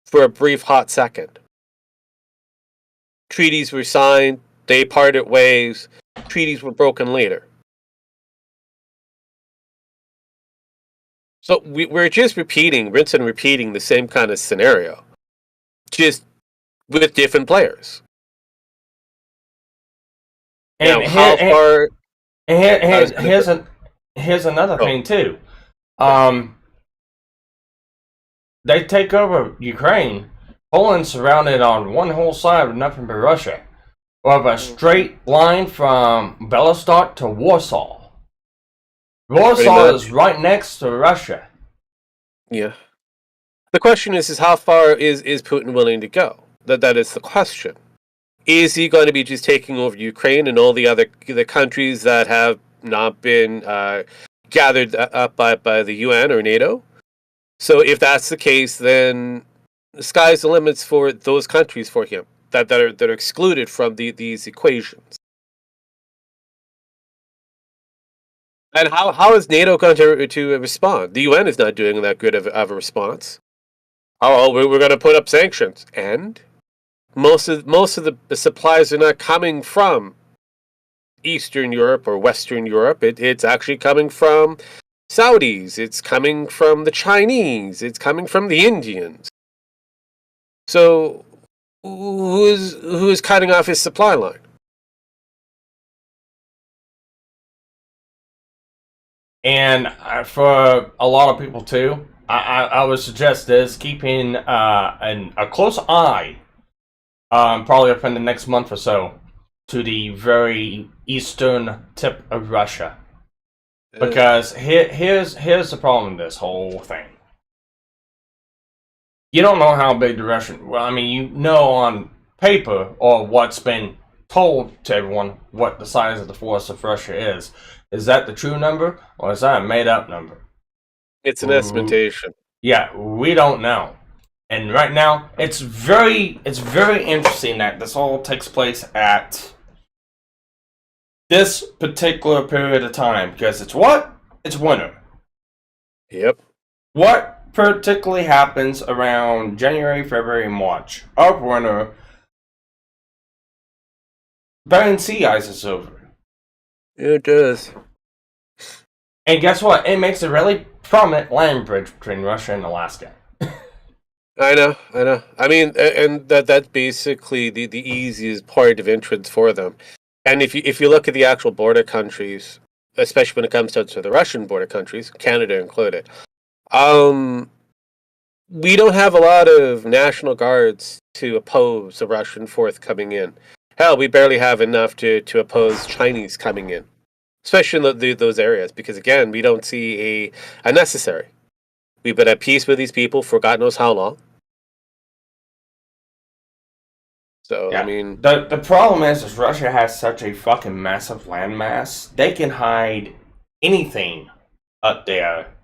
Speaker 2: for a brief hot second. Treaties were signed, they parted ways, treaties were broken later. So we're just rinse and repeating the same kind of scenario, just with different players.
Speaker 1: And
Speaker 2: now, how far?
Speaker 1: Here's another thing too. They take over Ukraine. Poland's surrounded on one whole side with nothing but Russia. We have a straight line from Belostok to Warsaw. Warsaw is right next to Russia.
Speaker 2: Yeah. The question is how far is Putin willing to go? That is the question. Is he going to be just taking over Ukraine and all the countries that have not been gathered up by the UN or NATO? So if that's the case, then the sky's the limits for those countries for him that are excluded from these equations. And how is NATO going to respond? The UN is not doing that good of a response. Oh, we're going to put up sanctions, and most of the supplies are not coming from Eastern Europe or Western Europe. It's actually coming from Saudis. It's coming from the Chinese. It's coming from the Indians. So who's cutting off his supply line?
Speaker 1: And for a lot of people too, I would suggest this, keeping a close eye, probably within the next month or so, to the very eastern tip of Russia. Because here's the problem with this whole thing. You don't know how big the Russian... Well, I mean, you know on paper, or what's been told to everyone, what the size of the force of Russia is. Is that the true number, or is that a made-up number?
Speaker 2: It's an estimation.
Speaker 1: Yeah, we don't know. And right now, it's very interesting that this all takes place at this particular period of time. Because it's what? It's winter.
Speaker 2: Yep.
Speaker 1: What particularly happens around January, February, March of winter? Bering Sea ice is over.
Speaker 2: It does.
Speaker 1: And guess what? It makes a really prominent land bridge between Russia and Alaska.
Speaker 2: I know. I mean, and that's basically the easiest part of entrance for them. And if you look at the actual border countries, especially when it comes to the Russian border countries, Canada included, we don't have a lot of National Guards to oppose the Russian force coming in. Hell, we barely have enough to oppose Chinese coming in, especially in those areas, because again, we don't see a necessary. We've been at peace with these people for God knows how long. So, yeah. I mean...
Speaker 1: The problem is Russia has such a fucking massive landmass, they can hide anything up there.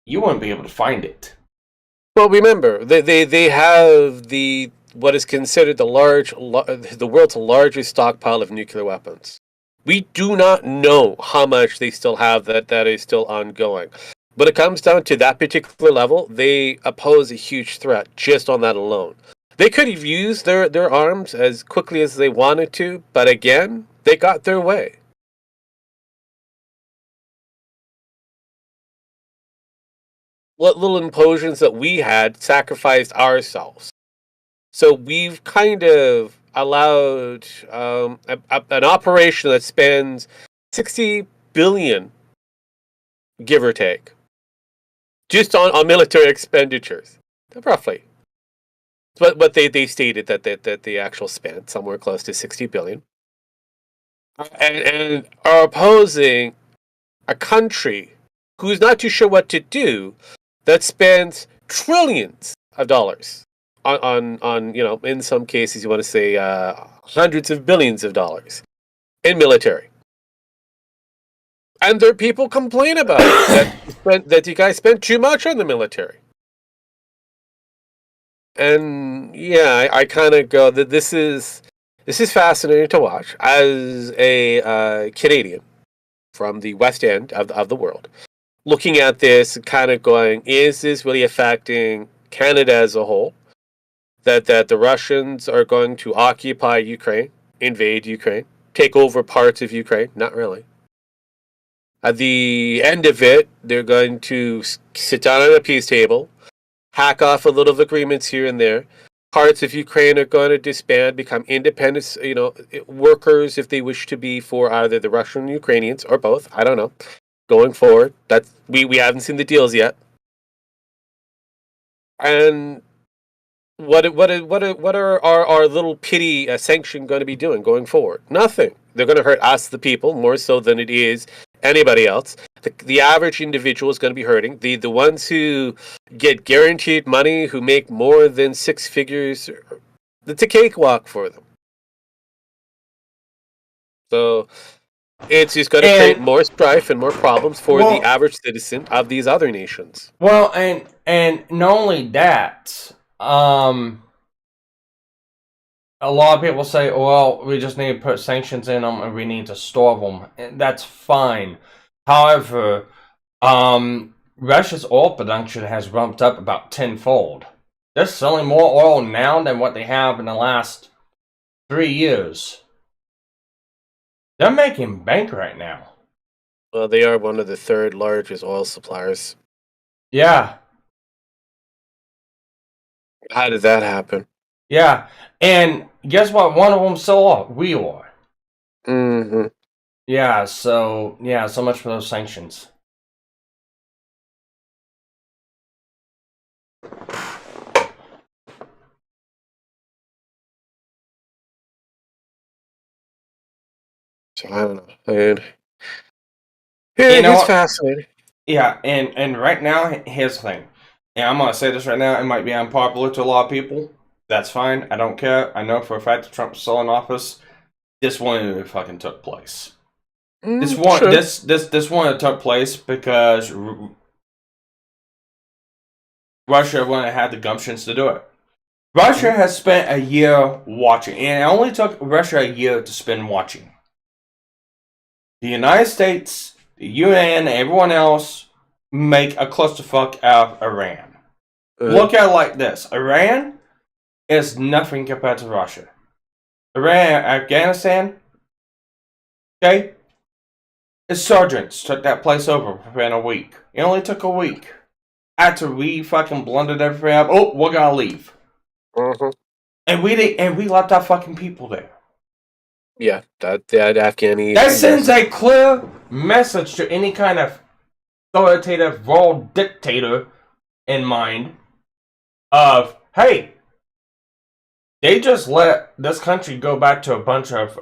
Speaker 1: You wouldn't be able to find it.
Speaker 2: Well, remember, they have what is considered the world's largest stockpile of nuclear weapons. We do not know how much they still have that is still ongoing. But it comes down to that particular level, they pose a huge threat just on that alone. They could have used their arms as quickly as they wanted to, but again, they got their way. What little implosions that we had sacrificed ourselves. So we've kind of allowed an operation that spends 60 billion, give or take, just on military expenditures, roughly. But they stated that the actual spent somewhere close to 60 billion, and are opposing a country who's not too sure what to do, that spends trillions of dollars on in some cases you want to say hundreds of billions of dollars in military. And there are people complain about it, that you guys spend too much on the military. And yeah, I kind of go that this is fascinating to watch as a Canadian from the West End of the world, looking at this and kind of going, is this really affecting Canada as a whole? That the Russians are going to occupy Ukraine, invade Ukraine, take over parts of Ukraine? Not really. At the end of it, they're going to sit down at a peace table, hack off a little of agreements here and there. Parts of Ukraine are going to disband, become independent, workers if they wish to be for either the Russian and Ukrainians or both. I don't know. Going forward, that's we haven't seen the deals yet. And what are our little pity sanction going to be doing going forward? Nothing. They're going to hurt us, the people, more so than it is anybody else. The average individual is going to be hurting. The ones who get guaranteed money, who make more than six figures, it's a cakewalk for them. So it's just going to create more strife and more problems for the average citizen of these other nations.
Speaker 1: Well, and not only that, a lot of people say, well, we just need to put sanctions in them and we need to store them. And that's fine. However, Russia's oil production has ramped up about tenfold. They're selling more oil now than what they have in the last 3 years. They're making bank right now.
Speaker 2: Well, they are one of the third largest oil suppliers.
Speaker 1: Yeah.
Speaker 2: How did that happen?
Speaker 1: Yeah. And guess what? One of them still are. We are.
Speaker 2: Mm-hmm.
Speaker 1: Yeah, so much for those sanctions.
Speaker 2: So I don't know. It's fascinating.
Speaker 1: Yeah, and right now, here's the thing. And I'm going to say this right now. It might be unpopular to a lot of people. That's fine. I don't care. I know for a fact that Trump's still in office. This one fucking took place. This one took place because Russia wouldn't have had the gumptions to do it. Russia has spent a year watching, and it only took Russia a year to spend watching. The United States, the UN, and everyone else make a clusterfuck out of Iran. Look at it like this. Iran is nothing compared to Russia. Iran, Afghanistan, okay? Insurgents took that place over within a week. It only took a week. After we fucking blundered everything up, we're gonna leave.
Speaker 2: Mm-hmm.
Speaker 1: And we left our fucking people there.
Speaker 2: Yeah, that Afghani.
Speaker 1: That sends a clear message to any kind of authoritative world dictator in mind of, hey, they just let this country go back to a bunch of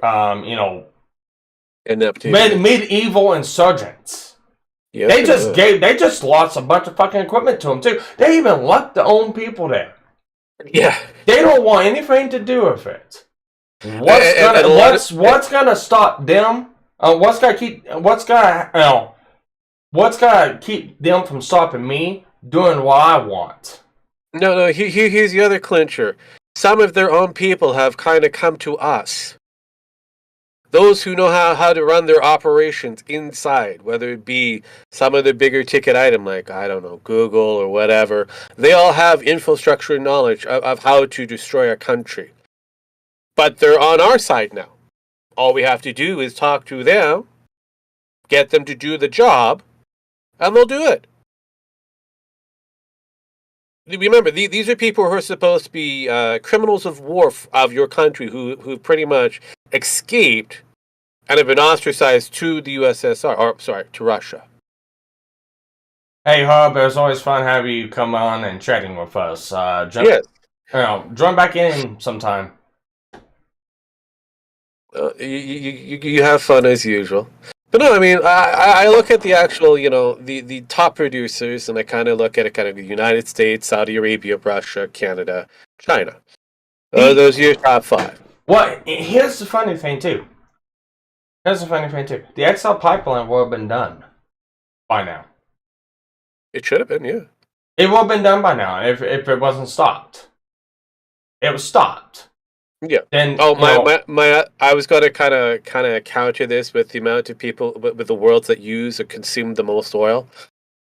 Speaker 1: medieval insurgents. Yep, they just lost a bunch of fucking equipment to them too. They even left their own people there.
Speaker 2: Yeah,
Speaker 1: they don't want anything to do with it. What's gonna stop them? What's gonna keep them from stopping me doing what I want?
Speaker 2: No. Here's the other clincher. Some of their own people have kind of come to us. Those who know how to run their operations inside, whether it be some of the bigger ticket item like, I don't know, Google or whatever, they all have infrastructure knowledge of how to destroy a country. But they're on our side now. All we have to do is talk to them, get them to do the job, and they'll do it. Remember, these are people who are supposed to be criminals of war of your country who pretty much escaped and have been ostracized to the USSR, or sorry, to Russia.
Speaker 1: Hey, Hub, it was always fun having you come on and chatting with us.
Speaker 2: Yes.
Speaker 1: Join back in sometime.
Speaker 2: You have fun as usual. But no, I mean, I look at the actual, the top producers, and I kind of look at it kind of the United States, Saudi Arabia, Russia, Canada, China. Those are your top 5.
Speaker 1: Well, here's the funny thing, too. The XL pipeline would have been done by now.
Speaker 2: It should have been, yeah.
Speaker 1: It would have been done by now if it wasn't stopped. It was stopped.
Speaker 2: Yeah.
Speaker 1: Then
Speaker 2: I was going to kind of counter this with the amount of people with the worlds that use or consume the most oil.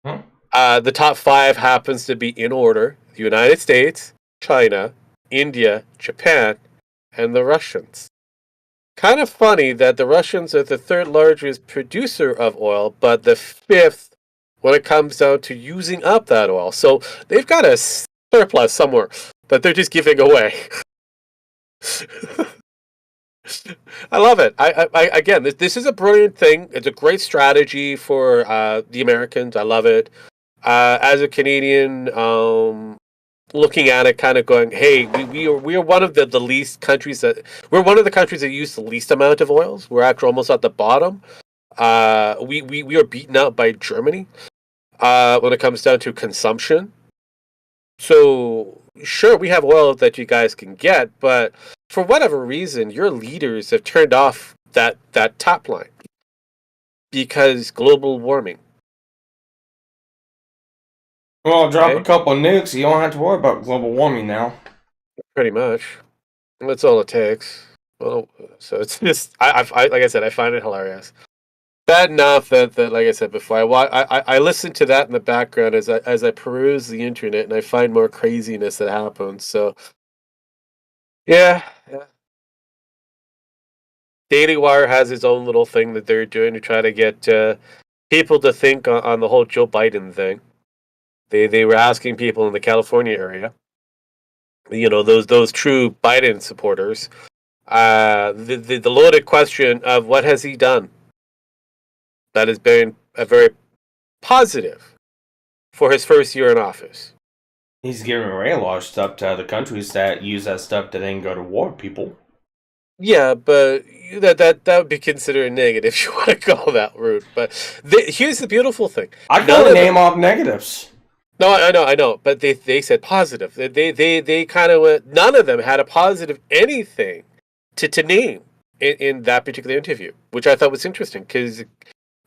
Speaker 2: The top 5 happens to be in order: the United States, China, India, Japan, and the Russians. Kind of funny that the Russians are the 3rd largest producer of oil, but the 5th when it comes down to using up that oil. So they've got a surplus somewhere that they're just giving away. I love it. I again, this is a brilliant thing. It's a great strategy for the Americans. I love it. As a Canadian, looking at it, kind of going, "Hey, we are one of the least countries we're one of the countries that use the least amount of oils. We're actually almost at the bottom. We are beaten out by Germany when it comes down to consumption. So sure, we have oil that you guys can get, but for whatever reason, your leaders have turned off that top line because global warming.
Speaker 1: Well, drop a couple of nukes, you don't have to worry about global warming now.
Speaker 2: Pretty much. That's all it takes. Well, so it's just, I like I said, I find it hilarious. Bad enough that like I said before, I listen to that in the background as I peruse the internet, and I find more craziness that happens. So, yeah. Daily Wire has its own little thing that they're doing to try to get people to think on the whole Joe Biden thing. They were asking people in the California area, those true Biden supporters, the loaded question of what has he done that has been a very positive for his first year in office.
Speaker 1: He's giving away a lot of stuff to other countries that use that stuff to then go to war with people.
Speaker 2: Yeah, but that would be considered negative if you want to go that route. But here's the beautiful thing.
Speaker 1: I can only name off negatives.
Speaker 2: No, I know, but they said positive. They kind of went. None of them had a positive anything to name in that particular interview, which I thought was interesting because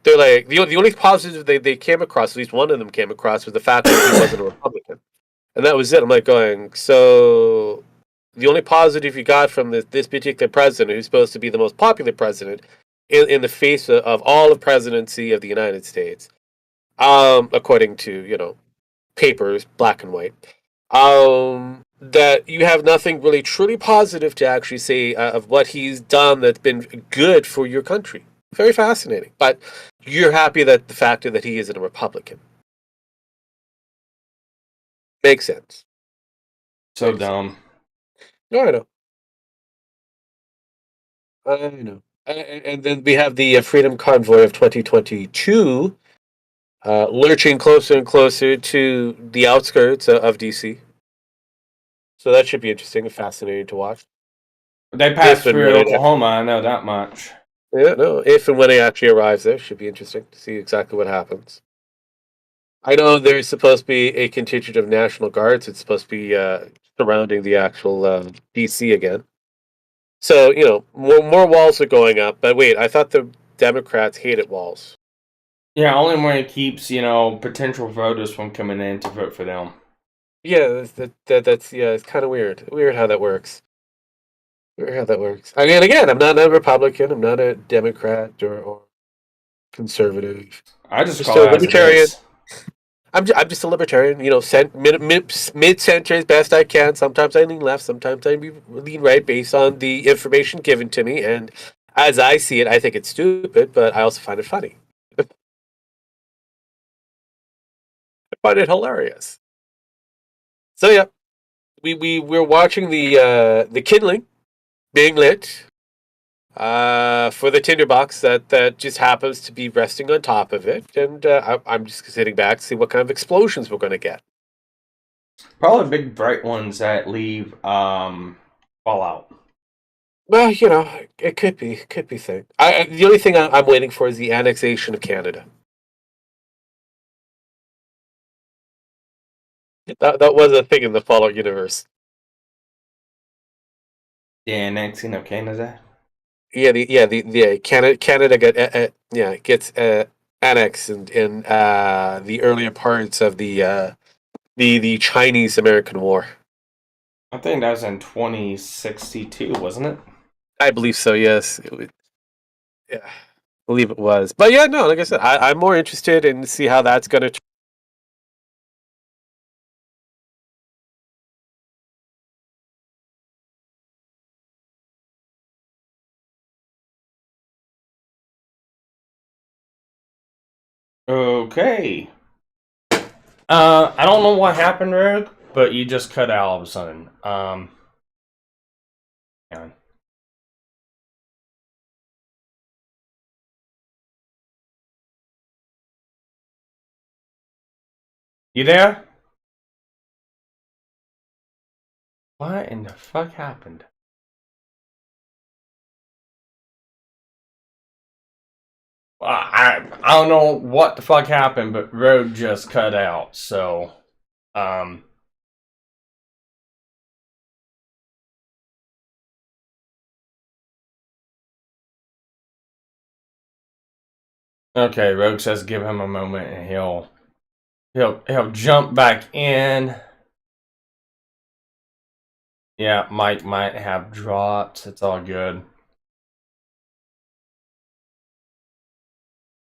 Speaker 2: they're like the only positive they came across, at least one of them came across, was the fact that he wasn't a Republican, and that was it. I'm like going, so the only positive you got from this particular president, who's supposed to be the most popular president in the face of all of presidency of the United States, according to papers, black and white, that you have nothing really truly positive to actually say of what he's done that's been good for your country. Very fascinating. But you're happy that the fact that he isn't a Republican. Makes sense.
Speaker 1: So dumb.
Speaker 2: No, I know. And then we have the Freedom Convoy of 2022 lurching closer and closer to the outskirts of DC. So that should be interesting and fascinating to watch.
Speaker 1: They passed through Oklahoma, I know that much.
Speaker 2: Yeah, no. If and when it actually arrives there, should be interesting to see exactly what happens. I know there's supposed to be a contingent of National Guards. It's supposed to be surrounding the actual DC again. So, more walls are going up. But wait, I thought the Democrats hated walls.
Speaker 1: Yeah, only when it keeps, potential voters from coming in to vote for them.
Speaker 2: Yeah, that's it's kind of weird. Weird how that works. Or how that works. I mean, again, I'm not a Republican. I'm not a Democrat or conservative.
Speaker 1: I just
Speaker 2: Just
Speaker 1: call
Speaker 2: a
Speaker 1: it as it
Speaker 2: libertarian.
Speaker 1: is.
Speaker 2: I'm just a libertarian. You know, mid-center as best I can. Sometimes I lean left. Sometimes I lean right based on the information given to me. And as I see it, I think it's stupid, but I also find it funny. I find it hilarious. So yeah, we're watching the kindling being lit for the tinderbox that just happens to be resting on top of it, and I'm just sitting back to see what kind of explosions we're going to get.
Speaker 1: Probably big bright ones that leave fallout.
Speaker 2: Well, you know, it could be thing. The only thing I'm waiting for is the annexation of Canada. That was a thing in the Fallout universe.
Speaker 1: The annexing of Canada.
Speaker 2: The Canada gets annexed in the earlier parts of the Chinese American War.
Speaker 1: I think that was in 2062, wasn't it?
Speaker 2: I believe so. Yes, yeah, I believe it was. But yeah, no, like I said, I'm more interested in see how that's going to.
Speaker 1: Okay. I don't know what happened, Rogue, but you just cut out all of a sudden. Hang on. You there? What in the fuck happened? I don't know what the fuck happened, but Rogue just cut out. So, okay. Rogue says give him a moment, and he'll jump back in. Yeah, Mike might have dropped. It's all good.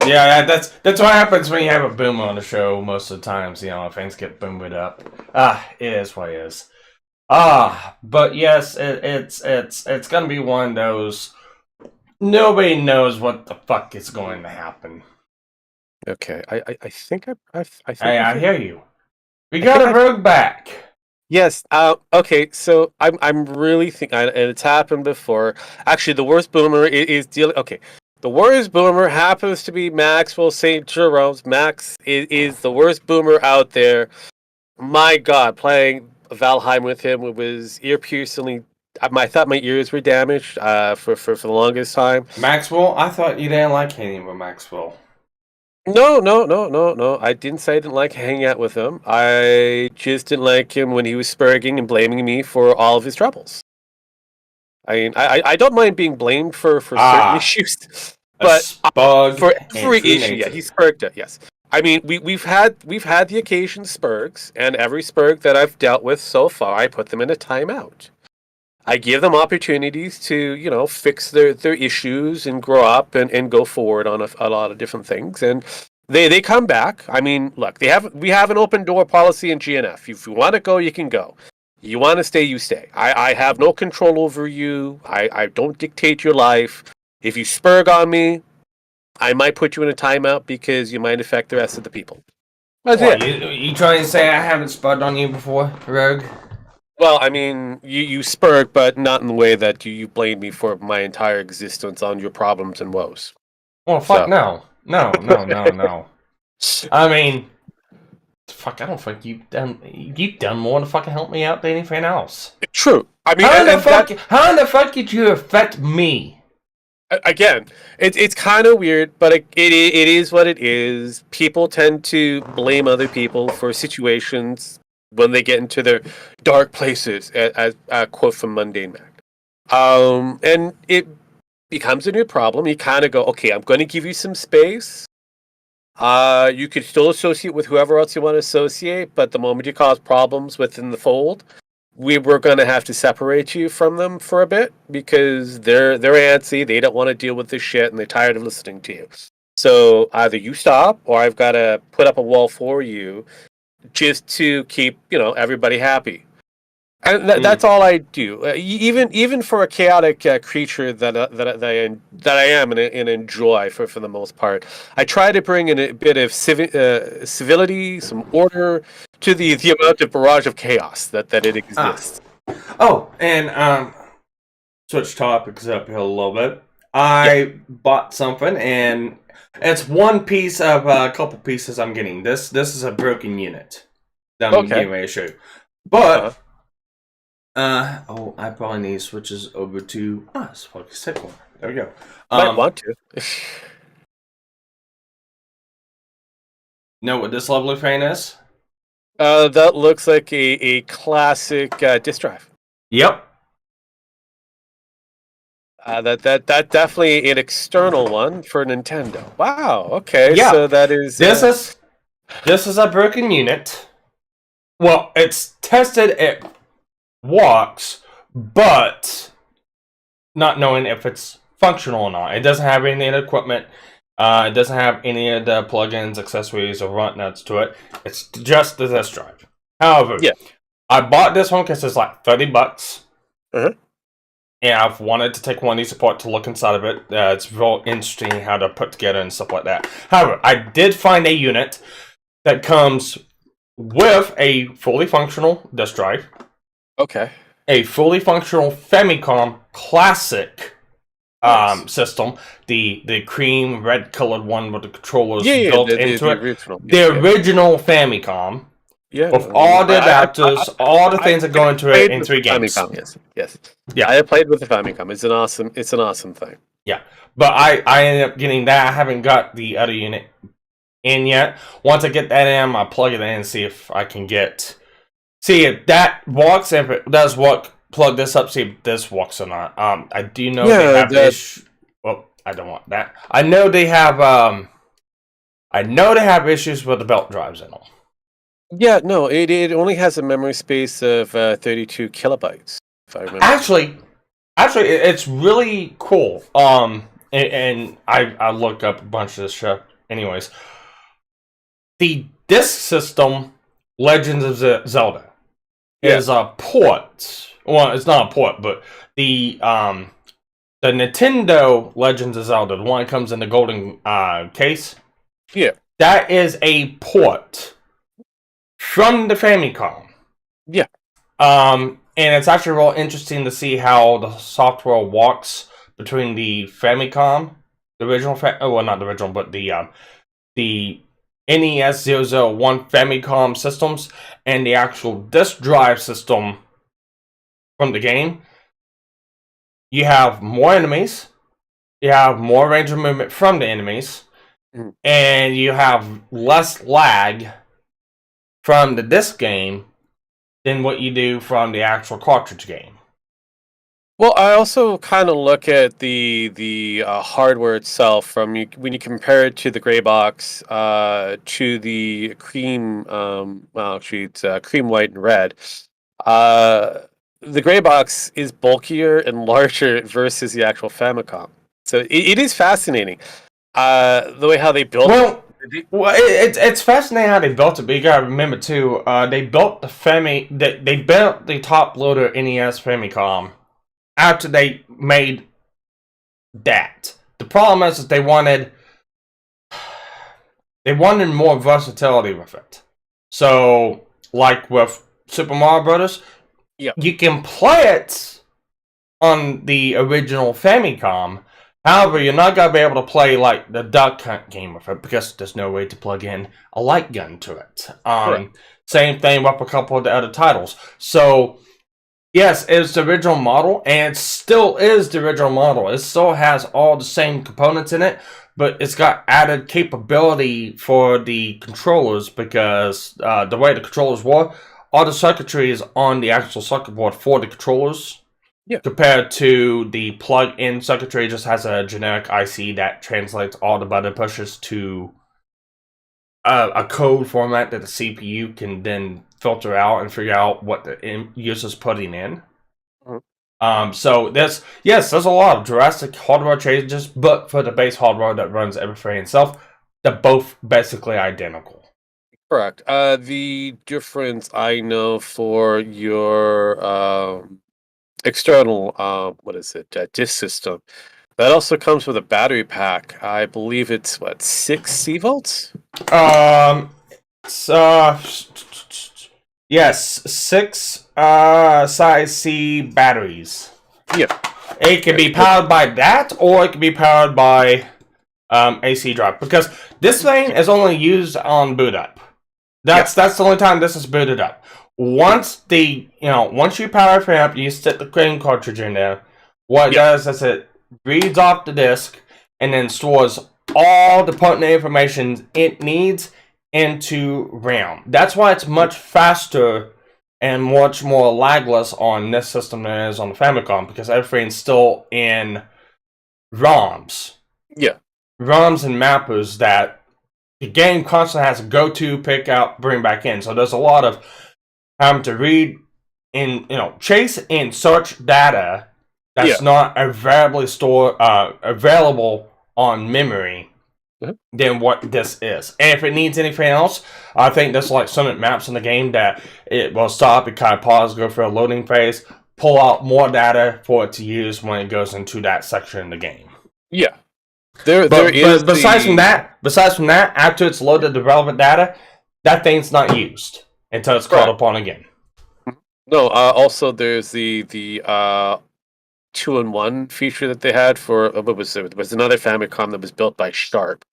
Speaker 1: Yeah, that's what happens when you have a boom on the show. Most of the times, things get boomed up. It is what it is. But yes, it's gonna be one of those. Nobody knows what the fuck is going to happen.
Speaker 2: Okay, I think I think
Speaker 1: Hey, I hear you. We
Speaker 2: I
Speaker 1: got
Speaker 2: think
Speaker 1: a Rogue back.
Speaker 2: Yes. Okay. So I'm really thinking, and it's happened before. Actually, the worst boomer is dealing. Okay, the worst boomer happens to be Maxwell St. Jerome's. Max is the worst boomer out there. My God, playing Valheim with him was ear piercingly. I thought my ears were damaged. For the longest time.
Speaker 1: Maxwell, I thought you didn't like hanging with Maxwell.
Speaker 2: No. I didn't say I didn't like hanging out with him. I just didn't like him when he was spurging and blaming me for all of his troubles. I mean, I don't mind being blamed for certain issues,
Speaker 1: A
Speaker 2: but
Speaker 1: spug
Speaker 2: for
Speaker 1: and
Speaker 2: every
Speaker 1: true
Speaker 2: issue, yeah,
Speaker 1: nature.
Speaker 2: he spurged it. Yes, I mean we've had the occasion spurgs, and every spurg that I've dealt with so far, I put them in a timeout. I give them opportunities to fix their issues and grow up and go forward on a lot of different things, and they come back. I mean, look, we have an open door policy in GNF. If you want to go, you can go. You want to stay, you stay. I have no control over you. I don't dictate your life. If you spurg on me, I might put you in a timeout because you might affect the rest of the people. That's
Speaker 1: What,
Speaker 2: it.
Speaker 1: you trying to say I haven't spugged on you before, Rogue?
Speaker 2: Well, I mean, you spurg, but not in the way that you blame me for my entire existence on your problems and woes.
Speaker 1: Well, fuck no. No. I mean, fuck, I don't think you've done more to fucking help me out than anything else.
Speaker 2: True. I mean,
Speaker 1: How in the fuck did you affect me?
Speaker 2: Again, it's kind of weird, but it is what it is. People tend to blame other people for situations when they get into their dark places, as a quote from Mundane Mac. And it becomes a new problem. You kind of go, okay, I'm going to give you some space. You could still associate with whoever else you want to associate, but the moment you cause problems within the fold, we were going to have to separate you from them for a bit because they're antsy. They don't want to deal with this shit, and they're tired of listening to you. So either you stop, or I've got to put up a wall for you, just to keep everybody happy. And that's all I do. Even for a chaotic creature that I am and enjoy for the most part, I try to bring in a bit of civility, some order to the amount of barrage of chaos that it exists.
Speaker 1: Oh, and switch topics up here a little bit. I bought something, and it's one piece of a couple pieces I'm getting. This is a broken unit that I'm getting ready to show you. But I probably need switches over to Sparky's second one. There we go.
Speaker 2: Might want to.
Speaker 1: Know what this lovely fan is?
Speaker 2: That looks like a classic disk drive.
Speaker 1: Yep.
Speaker 2: That definitely an external one for Nintendo. Wow. Okay.
Speaker 1: Yeah.
Speaker 2: So that is
Speaker 1: this is a broken unit. Well, it's tested. It works, but not knowing if it's functional or not. It doesn't have any of the equipment. It doesn't have any of the plugins, accessories, or runt nuts to it. It's just the disk drive. However, I bought this one because it's like $30. And I've wanted to take one of these apart to look inside of it. It's real interesting how to put together and stuff like that. However, I did find a unit that comes with a fully functional disk drive.
Speaker 2: Okay.
Speaker 1: A fully functional Famicom Classic system. The cream red colored one with the controllers built into it. The original Famicom.
Speaker 2: Yeah.
Speaker 1: With all the adapters, all the things that go into it in 3 games.
Speaker 2: Famicom, yes. Yeah. I have played with the Famicom. It's an awesome thing.
Speaker 1: Yeah. But I ended up getting that. I haven't got the other unit in yet. Once I get that in, I'll plug it in and see if I can see if that works. If it does work, plug this up, see if this works or not. I do know they have issues. Well, I don't want that. I know they have issues with the belt drives and all.
Speaker 2: Yeah, no, it only has a memory space of 32 kilobytes, if I remember.
Speaker 1: Actually, it's really cool. And I looked up a bunch of this stuff. Anyways, the disc system, Legends of Zelda, is a port. Well, it's not a port, but the Nintendo Legends of Zelda, the one that comes in the golden case.
Speaker 2: Yeah,
Speaker 1: that is a port from the Famicom.
Speaker 2: Yeah.
Speaker 1: And it's actually real interesting to see how the software works between the Famicom, the original, well, not the original, but the NES 001 Famicom systems, and the actual disk drive system from the game. You have more enemies, you have more range of movement from the enemies, and you have less lag from the disc game than what you do from the actual cartridge game.
Speaker 2: Well, I also kind of look at the hardware itself when you compare it to the gray box to the cream. Actually, it's cream, white, and red. The gray box is bulkier and larger versus the actual Famicom. So it is fascinating the way how they built it.
Speaker 1: Well, it's fascinating how they built it, but you gotta remember too, they built they built the top loader NES Famicom after they made that. The problem is that they wanted more versatility with it. So, like with Super Mario Brothers, you can play it on the original Famicom. However, you're not going to be able to play like the Duck Hunt game with it because there's no way to plug in a light gun to it. Same thing with a couple of the other titles. So, yes, it's the original model, and it still is the original model. It still has all the same components in it, but it's got added capability for the controllers because the way the controllers work, all the circuitry is on the actual circuit board for the controllers. Compared to the plug-in circuitry, just has a generic IC that translates all the button pushes to a code format that the CPU can then filter out and figure out what the user's putting in. So there's a lot of drastic hardware changes, but for the base hardware that runs everything itself, they're both basically identical.
Speaker 2: Correct. The difference I know for your external what is it, disk system, that also comes with a battery pack. I believe it's what, 6 C-volts?
Speaker 1: Yes, 6 size C batteries.
Speaker 2: Yeah.
Speaker 1: It can be powered by that, or it can be powered by AC drive, because this thing is only used on boot up. That's the only time this is booted up. Once you power it up, you stick the game cartridge in there. What it does is it reads off the disk and then stores all the pertinent information it needs into RAM. That's why it's much faster and much more lagless on this system than it is on the Famicom, because everything's still in ROMs.
Speaker 2: Yeah.
Speaker 1: ROMs and mappers that the game constantly has to go to, pick out, bring back in. So there's a lot of having to read and chase and search data that's not available on memory than what this is. And if it needs anything else, I think there's like some maps in the game that it will stop, it kind of pause, go for a loading phase, pull out more data for it to use when it goes into that section in the game.
Speaker 2: Yeah.
Speaker 1: Besides from that, after it's loaded the relevant data, that thing's not used until it's called upon again.
Speaker 2: No, also there's the 2-in-1 feature that they had for what was it? There was another Famicom that was built by Sharp.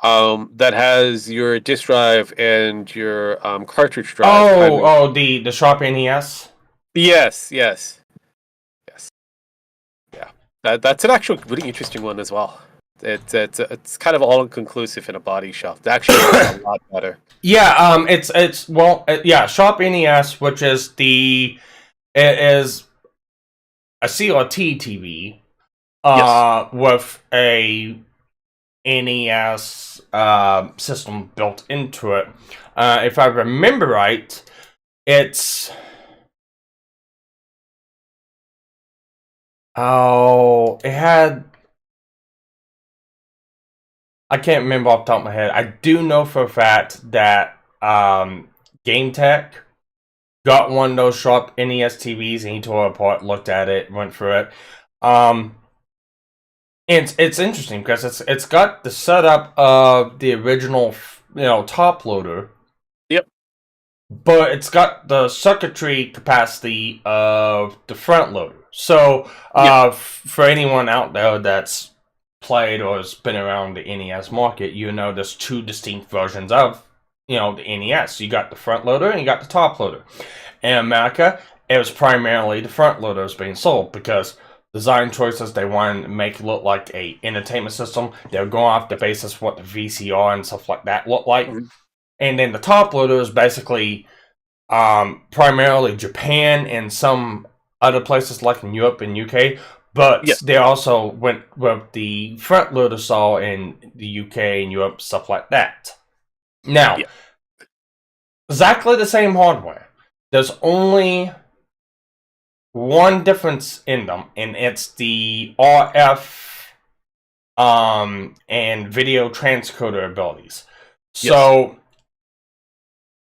Speaker 2: That has your disk drive and your cartridge drive.
Speaker 1: The Sharp NES.
Speaker 2: Yes. Yeah, that's an actual really interesting one as well. It's kind of all conclusive in a body shop. It's actually a lot better.
Speaker 1: Yeah, Sharp NES, which is it is a CRT TV, with a NES system built into it. If I remember right, it had. I can't remember off the top of my head. I do know for a fact that Game Tech got one of those Sharp NES TVs and he tore it apart, looked at it, went through it. It's interesting because it's got the setup of the original, top loader.
Speaker 2: Yep.
Speaker 1: But it's got the circuitry capacity of the front loader. So, for anyone out there that's played or has been around the NES market, there's two distinct versions of, the NES. You got the front loader and you got the top loader. In America, it was primarily the front loader was being sold because design choices, they wanted to make it look like a entertainment system. They were going off the basis of what the VCR and stuff like that looked like. Mm-hmm. And then the top loader is basically primarily Japan and some other places like in Europe and UK. But they also went with the front loader saw in the UK and Europe, stuff like that. Now, exactly the same hardware. There's only one difference in them, and it's the RF and video transcoder abilities. So,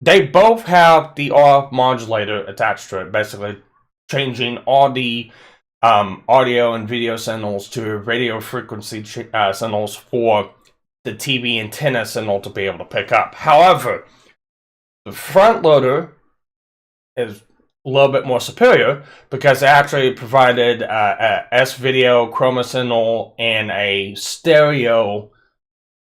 Speaker 1: they both have the RF modulator attached to it, basically changing all the audio and video signals to radio frequency signals for the TV antenna signal to be able to pick up. However, the front loader is a little bit more superior because it actually provided a S-video, chroma signal, and a stereo.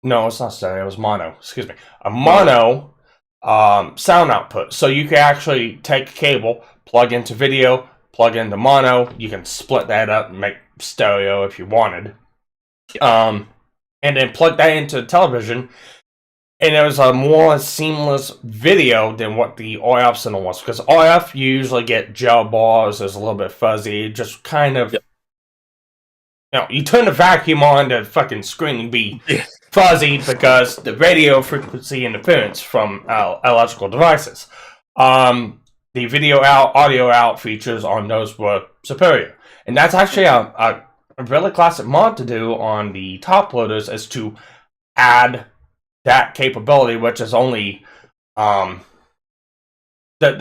Speaker 1: No, it's not stereo, it was mono. Excuse me. A mono sound output. So you can actually take a cable, plug into video, plug into mono. You can split that up and make stereo if you wanted. And then plug that into television. And it was a more seamless video than what the RF signal was. Because RF, you usually get gel bars, it's a little bit fuzzy, just kind of... You turn the vacuum on, the fucking screen would be fuzzy because the radio frequency interference from electrical devices. The video out, audio out features on those were superior. And that's actually a really classic mod to do on the top loaders, is to add that capability, which is only the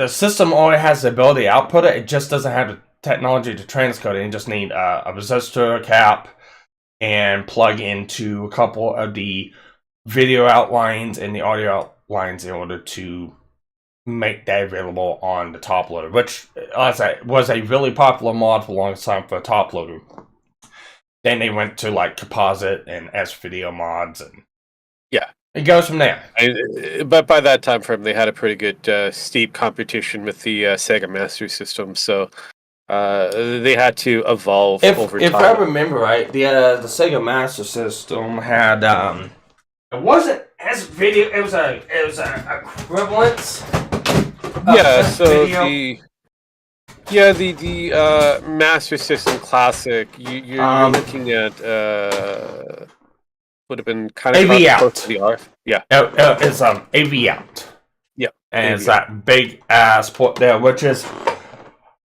Speaker 1: system only has the ability to output it. It just doesn't have the technology to transcode it. You just need a resistor, a cap, and plug into a couple of the video outlines and the audio outlines in order to make that available on the top loader, which as I said, was a really popular mod for a long time for a top loader. Then they went to like composite and S-video mods, and
Speaker 2: yeah,
Speaker 1: it goes from there.
Speaker 2: But by that time frame, they had a pretty good steep competition with the Sega Master System, so they had to evolve over time.
Speaker 1: If I remember right, the Sega Master System had it wasn't S-video, it was a equivalent.
Speaker 2: Yeah, so the Master System Classic, you're looking at would have been kind of close to the RF. Yeah,
Speaker 1: it's AV out.
Speaker 2: Yeah,
Speaker 1: and it's that big ass port there, which is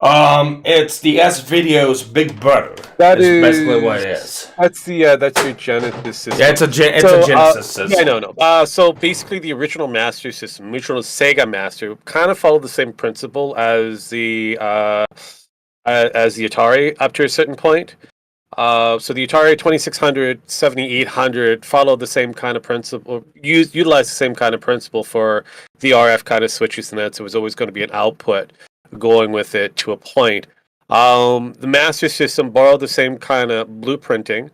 Speaker 1: it's the S-Video's big brother. That is basically what it is.
Speaker 2: That's your Genesis system.
Speaker 1: Yeah, it's a Genesis system.
Speaker 2: Yeah, no. So basically, the original Master System, original Sega Master, kind of followed the same principle as the Atari up to a certain point. So the Atari 2600, 7800 followed the same kind of principle, utilized the same kind of principle for the RF kind of switches and that. So it was always going to be an output going with it to a point. The Master System borrowed the same kind of blueprinting,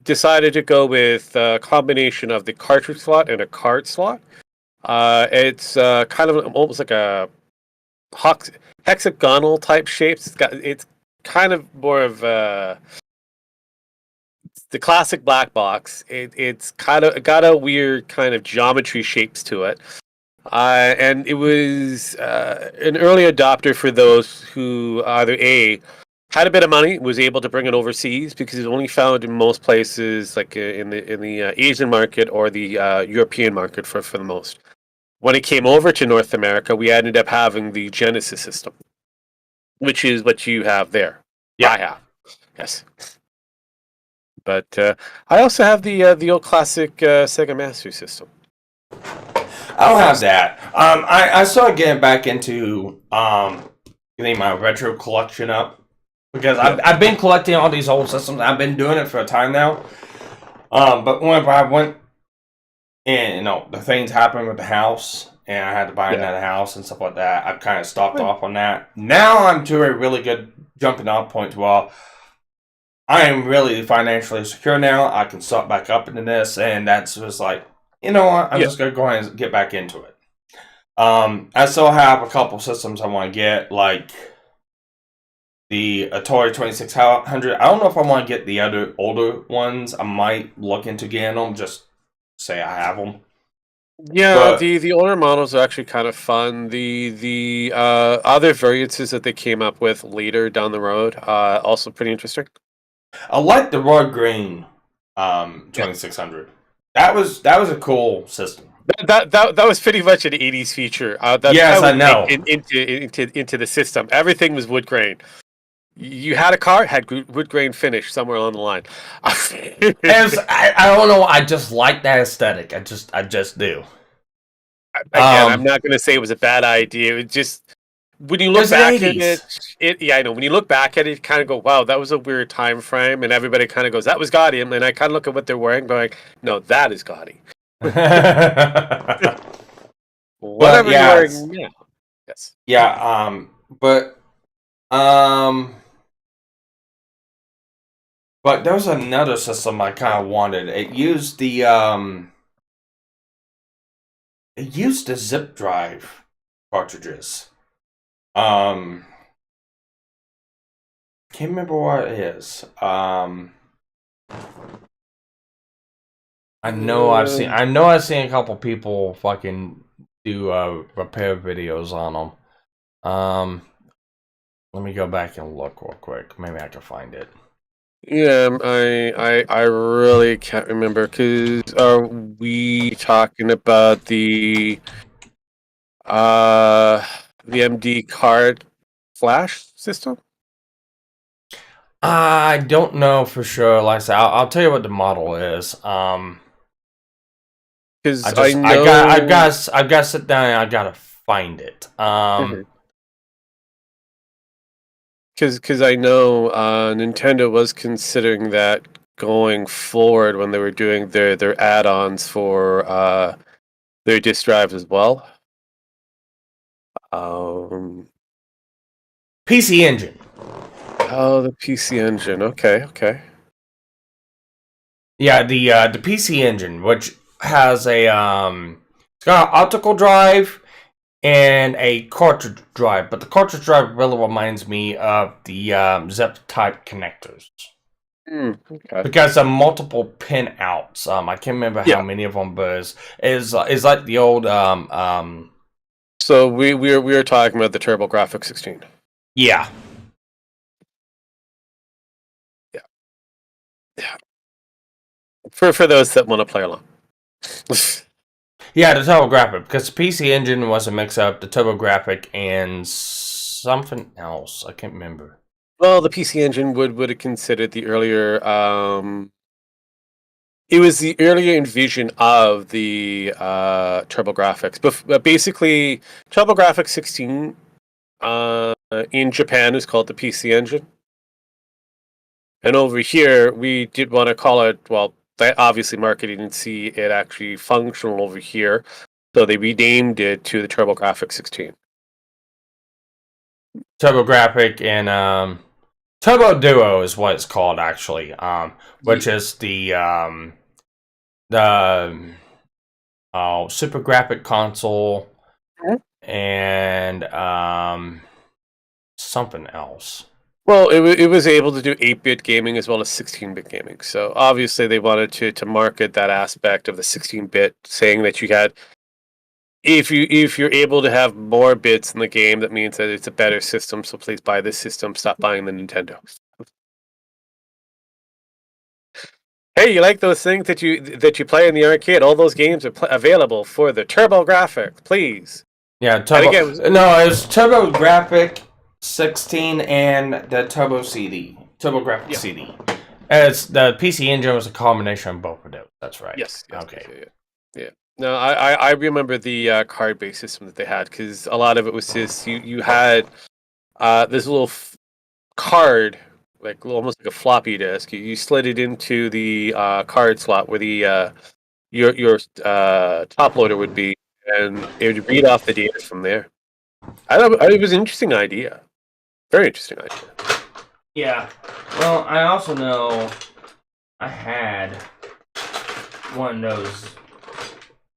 Speaker 2: decided to go with a combination of the cartridge slot and a card slot. It's kind of almost like a hexagonal type shapes. It's kind of more of the classic black box. It's kind of got a weird kind of geometry shapes to it. And it was an early adopter for those who either had a bit of money, was able to bring it overseas because it's only found in most places, like in the Asian market or the European market for the most. When it came over to North America, we ended up having the Genesis system, which is what you have there. Yeah, I have. Yes. But I also have the old classic Sega Master System.
Speaker 1: I don't have that. I started getting back into getting my retro collection up because I've been collecting all these old systems. I've been doing it for a time now. But whenever I went and the things happened with the house and I had to buy another house and stuff like that, I've kind of stopped off on that. Now I'm to a really good jumping off point to where I am really financially secure now. I can start back up into this, and that's just like, you know what? I'm just going to go ahead and get back into it. I still have a couple systems I want to get, like the Atari 2600. I don't know if I want to get the other older ones. I might look into getting them, just say I have them.
Speaker 2: Yeah, but the older models are actually kind of fun. The other variances that they came up with later down the road, also pretty interesting.
Speaker 1: I like the Roy Green 2600. That was a cool system.
Speaker 2: That was pretty much an 80s feature.
Speaker 1: Yes, I know.
Speaker 2: Into the system, everything was wood grain. You had a car, had wood grain finish somewhere along the line.
Speaker 1: I don't know. I just like that aesthetic. I just do.
Speaker 2: Again, I'm not going to say it was a bad idea. It just when you look back at it, yeah, I know. When you look back at it, you kind of go, "Wow, that was a weird time frame," and everybody kind of goes, "That was gaudy." And I kind of look at what they're wearing, going, "No, that is gaudy." Whatever you're wearing, yeah, yes,
Speaker 1: yeah. But there was another system I kind of wanted. It used the zip drive cartridges. Can't remember what it is. I know I've seen a couple people fucking do repair videos on them. Let me go back and look real quick. Maybe I can find it.
Speaker 2: Yeah, I really can't remember. Because are we talking about uh the MD card flash system?
Speaker 1: I don't know for sure. Like I said, I'll tell you what the model is.
Speaker 2: Because I know.
Speaker 1: I've got to sit down and I gotta find it.
Speaker 2: Because I know Nintendo was considering that going forward when they were doing their add-ons for their disk drives as well. Um,
Speaker 1: PC Engine.
Speaker 2: oh, the PC Engine. Okay.
Speaker 1: Yeah, the PC Engine, which has it's got an optical drive and a cartridge drive, but the cartridge drive really reminds me of the zip type connectors.
Speaker 2: Okay.
Speaker 1: Because of multiple pin outs. I can't remember how many of them, but is like the old
Speaker 2: So we were talking about the TurboGrafx 16.
Speaker 1: Yeah.
Speaker 2: Yeah. For those that want to play along.
Speaker 1: Yeah, the TurboGrafx, because the PC Engine was a mix up the TurboGrafx and something else. I can't remember.
Speaker 2: Well, the PC Engine would have considered the earlier. It was the earlier envision of the TurboGrafx, but basically, TurboGrafx 16 in Japan is called the PC Engine, and over here we did want to call it. Well, that obviously marketing didn't see it actually functional over here, so they renamed it to the TurboGrafx 16.
Speaker 1: TurboGrafx and Turbo Duo is what it's called actually. Which is the Super Graphic Console and something else.
Speaker 2: Well, it was able to do 8-bit gaming as well as 16-bit gaming. So obviously they wanted to market that aspect of the 16-bit, saying that you had if you're able to have more bits in the game, that means that it's a better system. So please buy this system. Stop buying the Nintendo. Hey, you like those things that you play in the arcade? All those games are available for the TurboGrafx. Please.
Speaker 1: Yeah, Turbo. No, it's TurboGrafx 16 and the Turbo CD. TurboGrafx CD. It's the PC Engine was a combination of both of those. That's right.
Speaker 2: Yes.
Speaker 1: Okay.
Speaker 2: Yeah. No, I remember the card-based system that they had, because a lot of it was just you had this little card, like almost like a floppy disk. You slid it into the card slot where the your top loader would be, and it would read off the data from there. I thought it was an interesting idea. Very interesting idea.
Speaker 1: Yeah. Well, I also know I had one of those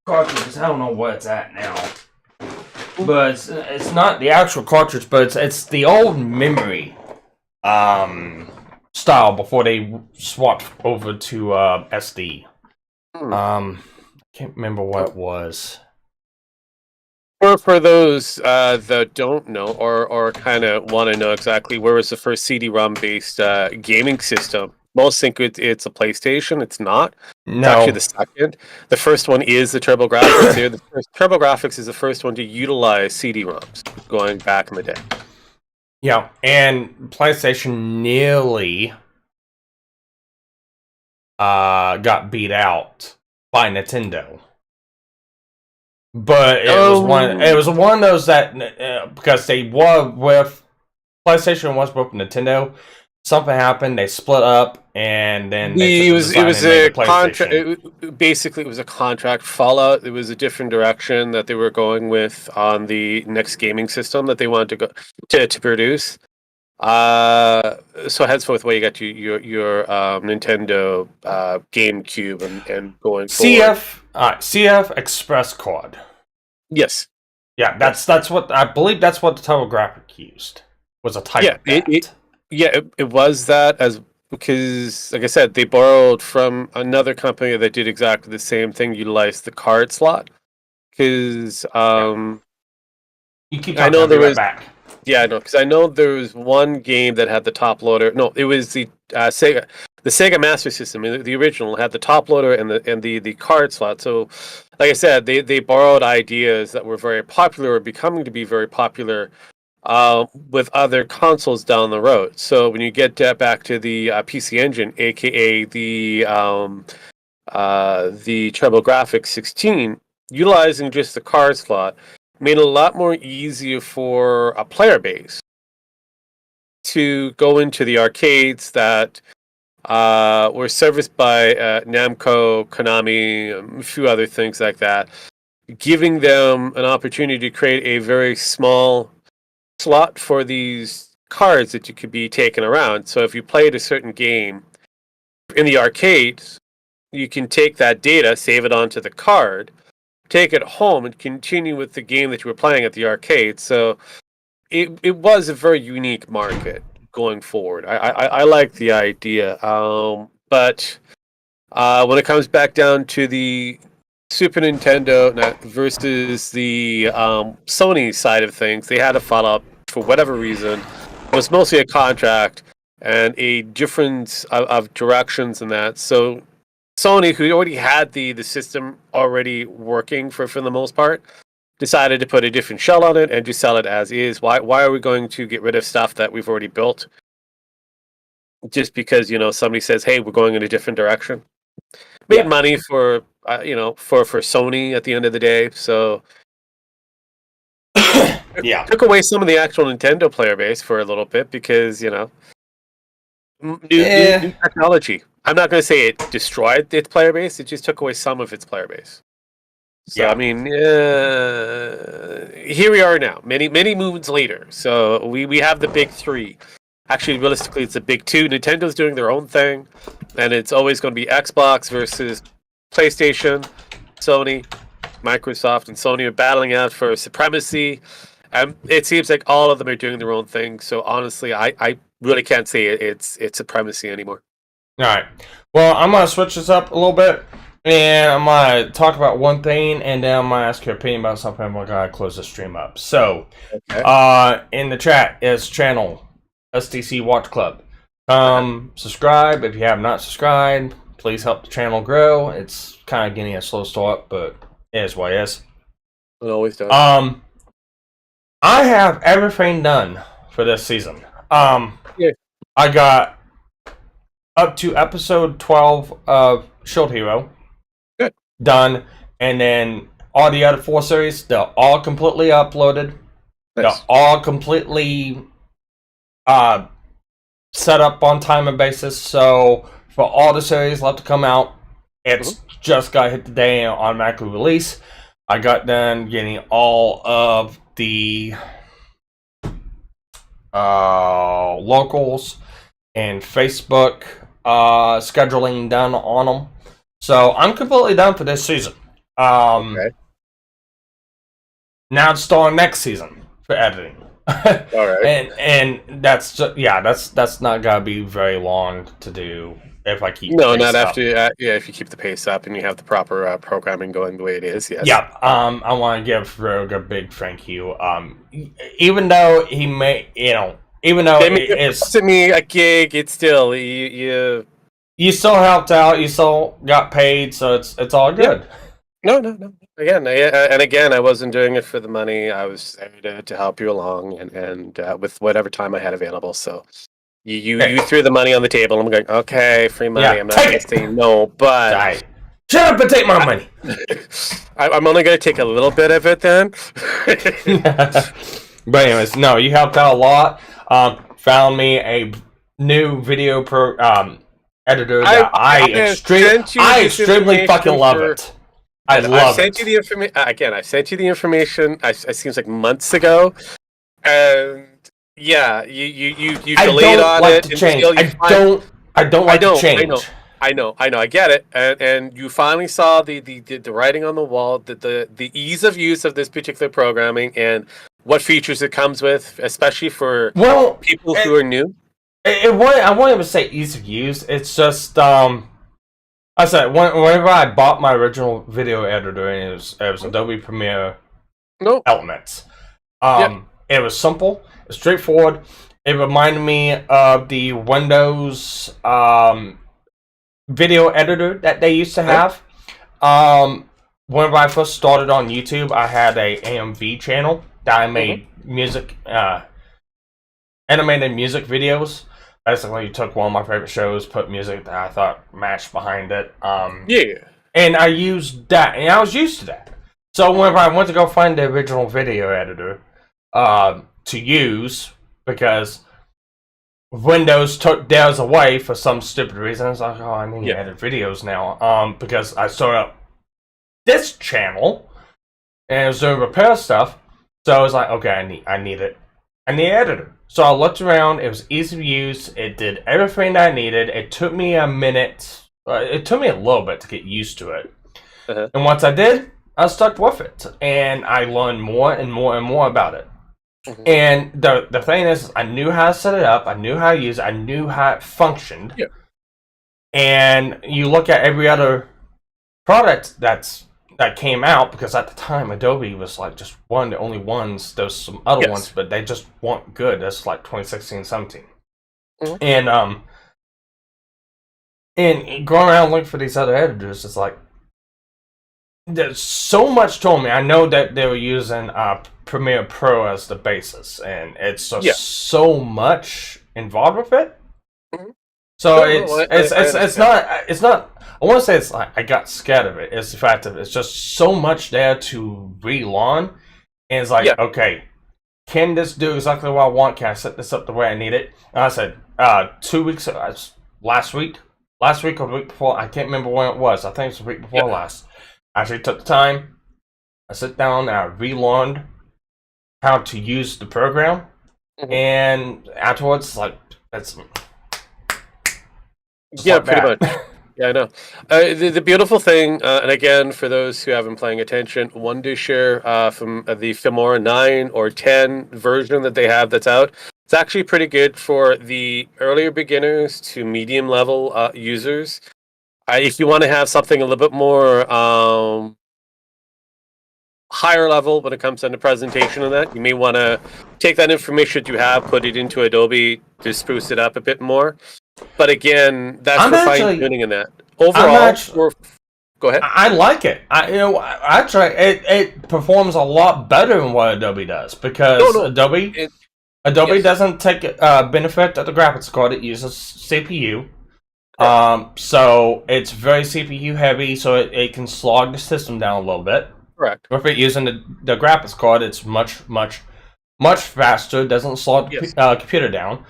Speaker 1: cartridges. I don't know what it's at now, but it's not the actual cartridge, but it's the old memory style before they swapped over to SD. Can't remember what it was.
Speaker 2: For those that don't know or kind of want to know exactly, where was the first CD-ROM based gaming system? Most think it's a PlayStation. It's not.
Speaker 1: No.
Speaker 2: It's actually the second. The first one is the TurboGrafx. The TurboGrafx is the first one to utilize CD-ROMs going back in the day.
Speaker 1: Yeah, and PlayStation nearly got beat out by Nintendo. But it was one of those that because they were with PlayStation was with Nintendo, something happened, they split up, and then
Speaker 2: it was a contract. Basically, it was a contract fallout. It was a different direction that they were going with on the next gaming system that they wanted to go to produce. So henceforth, where you got your Nintendo GameCube and going forward.
Speaker 1: CF Express card.
Speaker 2: Yes.
Speaker 1: Yeah, that's what I believe. That's what the TurboGrafx used, was a type of that.
Speaker 2: It was that, as because, like I said, they borrowed from another company that did exactly the same thing, utilized the card slot. Because
Speaker 1: you keep talking, I know there was back.
Speaker 2: Yeah, I know, because I know there was one game that had the top loader. No, it was the Sega, the Sega Master System, the original, had the top loader and the card slot. So, like I said, they borrowed ideas that were very popular or becoming to be very popular with other consoles down the road. So when you get back to the PC Engine, aka the TurboGrafx 16, utilizing just the card slot made it a lot more easier for a player base to go into the arcades that were serviced by Namco, Konami, a few other things like that, giving them an opportunity to create a very small slot for these cards that you could be taken around. So if you played a certain game in the arcades, you can take that data, save it onto the card, take it home, and continue with the game that you were playing at the arcade. So it was a very unique market going forward. I like the idea. But when it comes back down to the Super Nintendo versus the Sony side of things, they had to follow up for whatever reason. It was mostly a contract and a difference of directions in that. So Sony, who already had the system already working for the most part, decided to put a different shell on it and just sell it as is. Why are we going to get rid of stuff that we've already built just because somebody says, "Hey, we're going in a different direction"? Made money for for Sony at the end of the day. So took away some of the actual Nintendo player base for a little bit because new technology. I'm not going to say it destroyed its player base. It just took away some of its player base. So I mean, here we are now, many moons later. So we have the big three. Actually, realistically, it's the big two. Nintendo's doing their own thing, and it's always going to be Xbox versus PlayStation, Sony, Microsoft, and Sony are battling out for supremacy. And it seems like all of them are doing their own thing. So honestly, I really can't say it's supremacy anymore.
Speaker 1: All right. Well, I'm going to switch this up a little bit, and I'm going to talk about one thing, and then I'm going to ask your opinion about something. I'm going to close the stream up. So, in the chat is channel SDC Watch Club. Subscribe if you have not subscribed. Please help the channel grow. It's kind of getting a slow start, but it is what it is.
Speaker 2: It always does.
Speaker 1: I have everything done for this season. I got up to episode 12 of Shield Hero.
Speaker 2: Good.
Speaker 1: Done. And then all the other 4 series, they're all completely uploaded. Nice. They're all completely set up on timer basis. So for all the series left to come out, it's just got to hit the day and automatically release. I got done getting all of the locals and Facebook scheduling done on them. So I'm completely done for this season. Now it's starting next season for editing.
Speaker 2: All right.
Speaker 1: And that's just, that's not gonna be very long to do if I keep
Speaker 2: not after if you keep the pace up and you have the proper programming going the way it is. Yes.
Speaker 1: Yeah. I want to give Rogue a big thank you. Even though he may, even though it's
Speaker 2: to me a gig, it's still you
Speaker 1: still helped out. You still got paid, so it's all good.
Speaker 2: Yeah. No. Again, I wasn't doing it for the money. I was there to help you along and with whatever time I had available. So you threw the money on the table. I'm going, okay, free money. I'm not going to say no, but
Speaker 1: shut up and take my money.
Speaker 2: I'm only going to take a little bit of it then.
Speaker 1: But anyways, no, you helped out a lot. Found me a new video editor that I extremely fucking love it. I
Speaker 2: sent you the information again. I sent you the information. It seems like months ago, and yeah, you delayed on it.
Speaker 1: I don't like to change.
Speaker 2: I know. I get it. And you finally saw the writing on the wall, the ease of use of this particular programming, and what features it comes with, especially for people who are new.
Speaker 1: I won't even say ease of use. It's just I said whenever I bought my original video editor, it was Adobe Premiere Elements. It was simple, straightforward. It reminded me of the Windows video editor that they used to have. Whenever I first started on YouTube, I had a AMV channel that I made music, animated music videos. Basically, you took one of my favorite shows, put music that I thought matched behind it. And I used that, and I was used to that. So whenever I went to go find the original video editor to use, because Windows took theirs away for some stupid reason, I was like, oh, I need to edit videos now. Because I started up this channel, and it was doing repair stuff. So I was like, okay, I need it. I need an editor. So I looked around. It was easy to use. It did everything that I needed. It took me a minute. It took me a little bit to get used to it. And once I did, I stuck with it. And I learned more and more and more about it. And the thing is, I knew how to set it up. I knew how to use it. I knew how it functioned. And you look at every other product that came out, because at the time Adobe was like just one of the only ones. There's some other ones, but they just weren't good. That's like 2016, 17. And going around looking for these other editors, it's like there's so much to me. I know that they were using Premiere Pro as the basis, and it's just so much involved with it. So it's not. I want to say it's like I got scared of it. It's the fact that it's just so much there to relearn, and it's like, okay, can this do exactly what I want? Can I set this up the way I need it? And I said 2 weeks last week or the week before. I can't remember when it was. I think it was the week before last. I actually took the time. I sit down and I relearned how to use the program, and afterwards, like that's.
Speaker 2: Pretty much. Yeah, I know. The beautiful thing, and again, for those who haven't paying attention, Wondershare from the Filmora 9 or 10 version that they have that's out, it's actually pretty good for the earlier beginners to medium level users. If you want to have something a little bit more higher level when it comes to the presentation and that, you may want to take that information that you have, put it into Adobe to spruce it up a bit more. But again, that's for fine-tuning in that. Overall, go ahead.
Speaker 1: I like it. Actually, it performs a lot better than what Adobe does, because Adobe doesn't take benefit of the graphics card. It uses CPU. So it's very CPU heavy, so it can slog the system down a little bit.
Speaker 2: Correct.
Speaker 1: If it using the graphics card, it's much faster. It doesn't slog the computer down.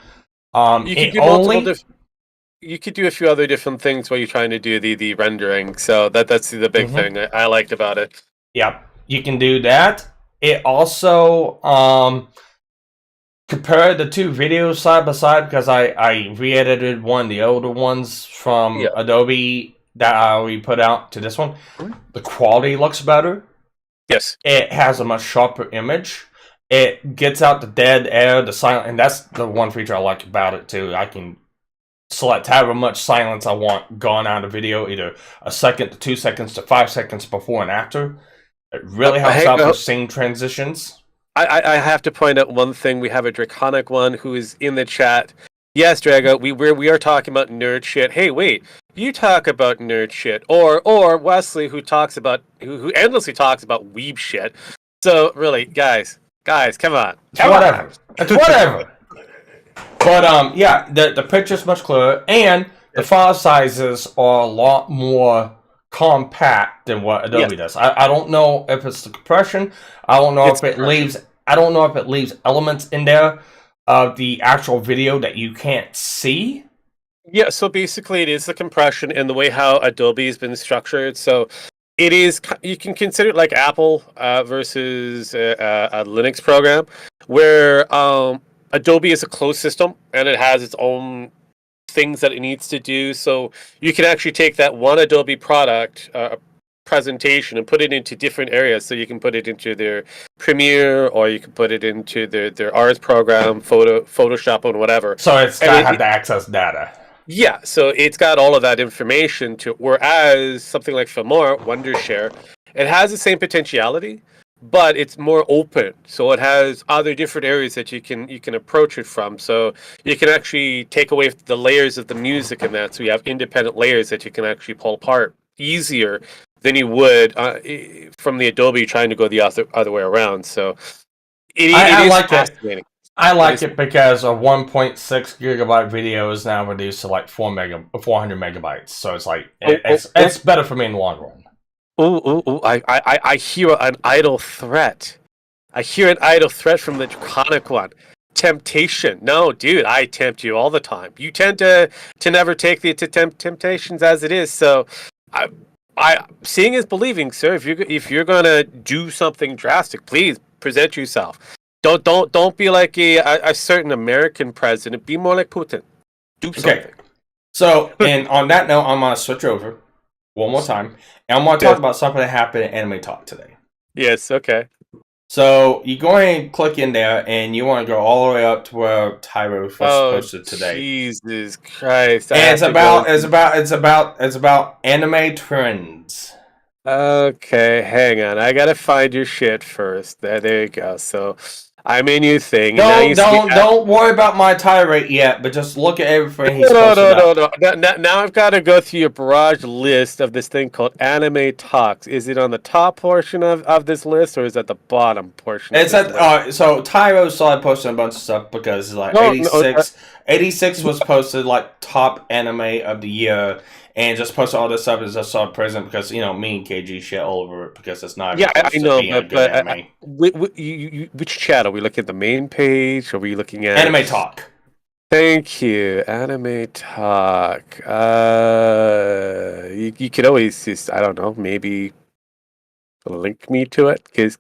Speaker 2: You could do a few other different things while you're trying to do the rendering. So that's the big thing I liked about it.
Speaker 1: Yeah, you can do that. It also compared the two videos side by side, because I re-edited one of the older ones from Adobe that I already put out to this one. The quality looks better.
Speaker 2: Yes.
Speaker 1: It has a much sharper image. It gets out the dead air, the silence, and that's the one feature I like about it too. I can select however much silence I want gone out of video, either a second to 2 seconds to 5 seconds before and after. It really helps out for scene transitions.
Speaker 2: I have to point out one thing. We have a Draconic one who is in the chat. Yes, Drago, we are talking about nerd shit. Hey, wait, you talk about nerd shit, or Wesley who endlessly talks about weeb shit. So really, guys, come on.
Speaker 1: It's whatever. But the picture's much clearer, and the file sizes are a lot more compact than what Adobe does. I don't know if it's the compression. I don't know if it leaves elements in there of the actual video that you can't see.
Speaker 2: Yeah, so basically it is the compression and the way how Adobe has been structured. So it is, you can consider it like Apple versus a Linux program, where Adobe is a closed system and it has its own things that it needs to do. So you can actually take that one Adobe product presentation and put it into different areas. So you can put it into their Premiere, or you can put it into their arts program, Photoshop, or whatever.
Speaker 1: So it's got to have to access data.
Speaker 2: Yeah, so it's got all of that information to. Whereas something like Filmora, Wondershare, it has the same potentiality, but it's more open, so it has other different areas that you can approach it from. So you can actually take away the layers of the music in that, so you have independent layers that you can actually pull apart easier than you would from the Adobe trying to go the other way around. So it
Speaker 1: I
Speaker 2: is
Speaker 1: like it.
Speaker 2: fascinating.
Speaker 1: I like it because a 1.6 gigabyte video is now reduced to like 400 megabytes. So it's like it's better for me in the long run.
Speaker 2: I hear an idle threat. I hear an idle threat from the draconic one. Temptation. No, dude, I tempt you all the time. You tend to never take the temptations as it is. So, I seeing is believing, sir. If you're gonna do something drastic, please present yourself. Don't be like a certain American president. Be more like Putin. Do something.
Speaker 1: Okay. So, and on that note, I'm gonna switch over one more time, and I'm gonna talk about something that happened in Anime Talk today.
Speaker 2: Yes. Okay.
Speaker 1: So you go ahead and click in there, and you want to go all the way up to where Tyro was posted today.
Speaker 2: Jesus Christ!
Speaker 1: And it's about anime trends.
Speaker 2: Okay, hang on. I gotta find your shit first. There you go. So I'm in your thing.
Speaker 1: Don't worry about my tirade yet, but just look at everything he's
Speaker 2: No. Now I've got to go through your barrage list of this thing called Anime Talks. Is it on the top portion of this list, or is it at the bottom portion?
Speaker 1: It's at so Tyro started posting a bunch of stuff because like 86 was posted like top anime of the year, and just posted all this stuff as just saw present because me and KG shit all over it because it's not.
Speaker 2: Yeah, I know, but which chat are we looking at? The main page? Or are we looking at
Speaker 1: Anime Talk?
Speaker 2: Thank you, Anime Talk. You could always just, I don't know, maybe link me to it because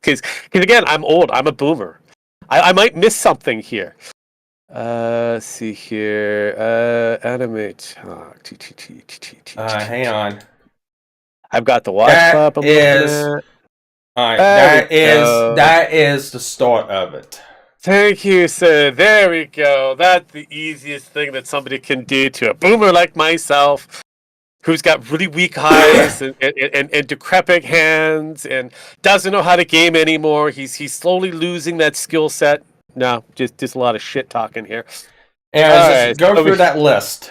Speaker 2: again, I'm old. I'm a boomer. I might miss something here. See here. Anime Talk.
Speaker 1: Hang on.
Speaker 2: I've got the Watch Club.
Speaker 1: Alright, that is the start of it.
Speaker 2: Thank you, sir. There we go. That's the easiest thing that somebody can do to a boomer like myself, who's got really weak eyes and decrepit hands and doesn't know how to game anymore. He's slowly losing that skill set. No, just a lot of shit talking here.
Speaker 1: Yeah, go through that list.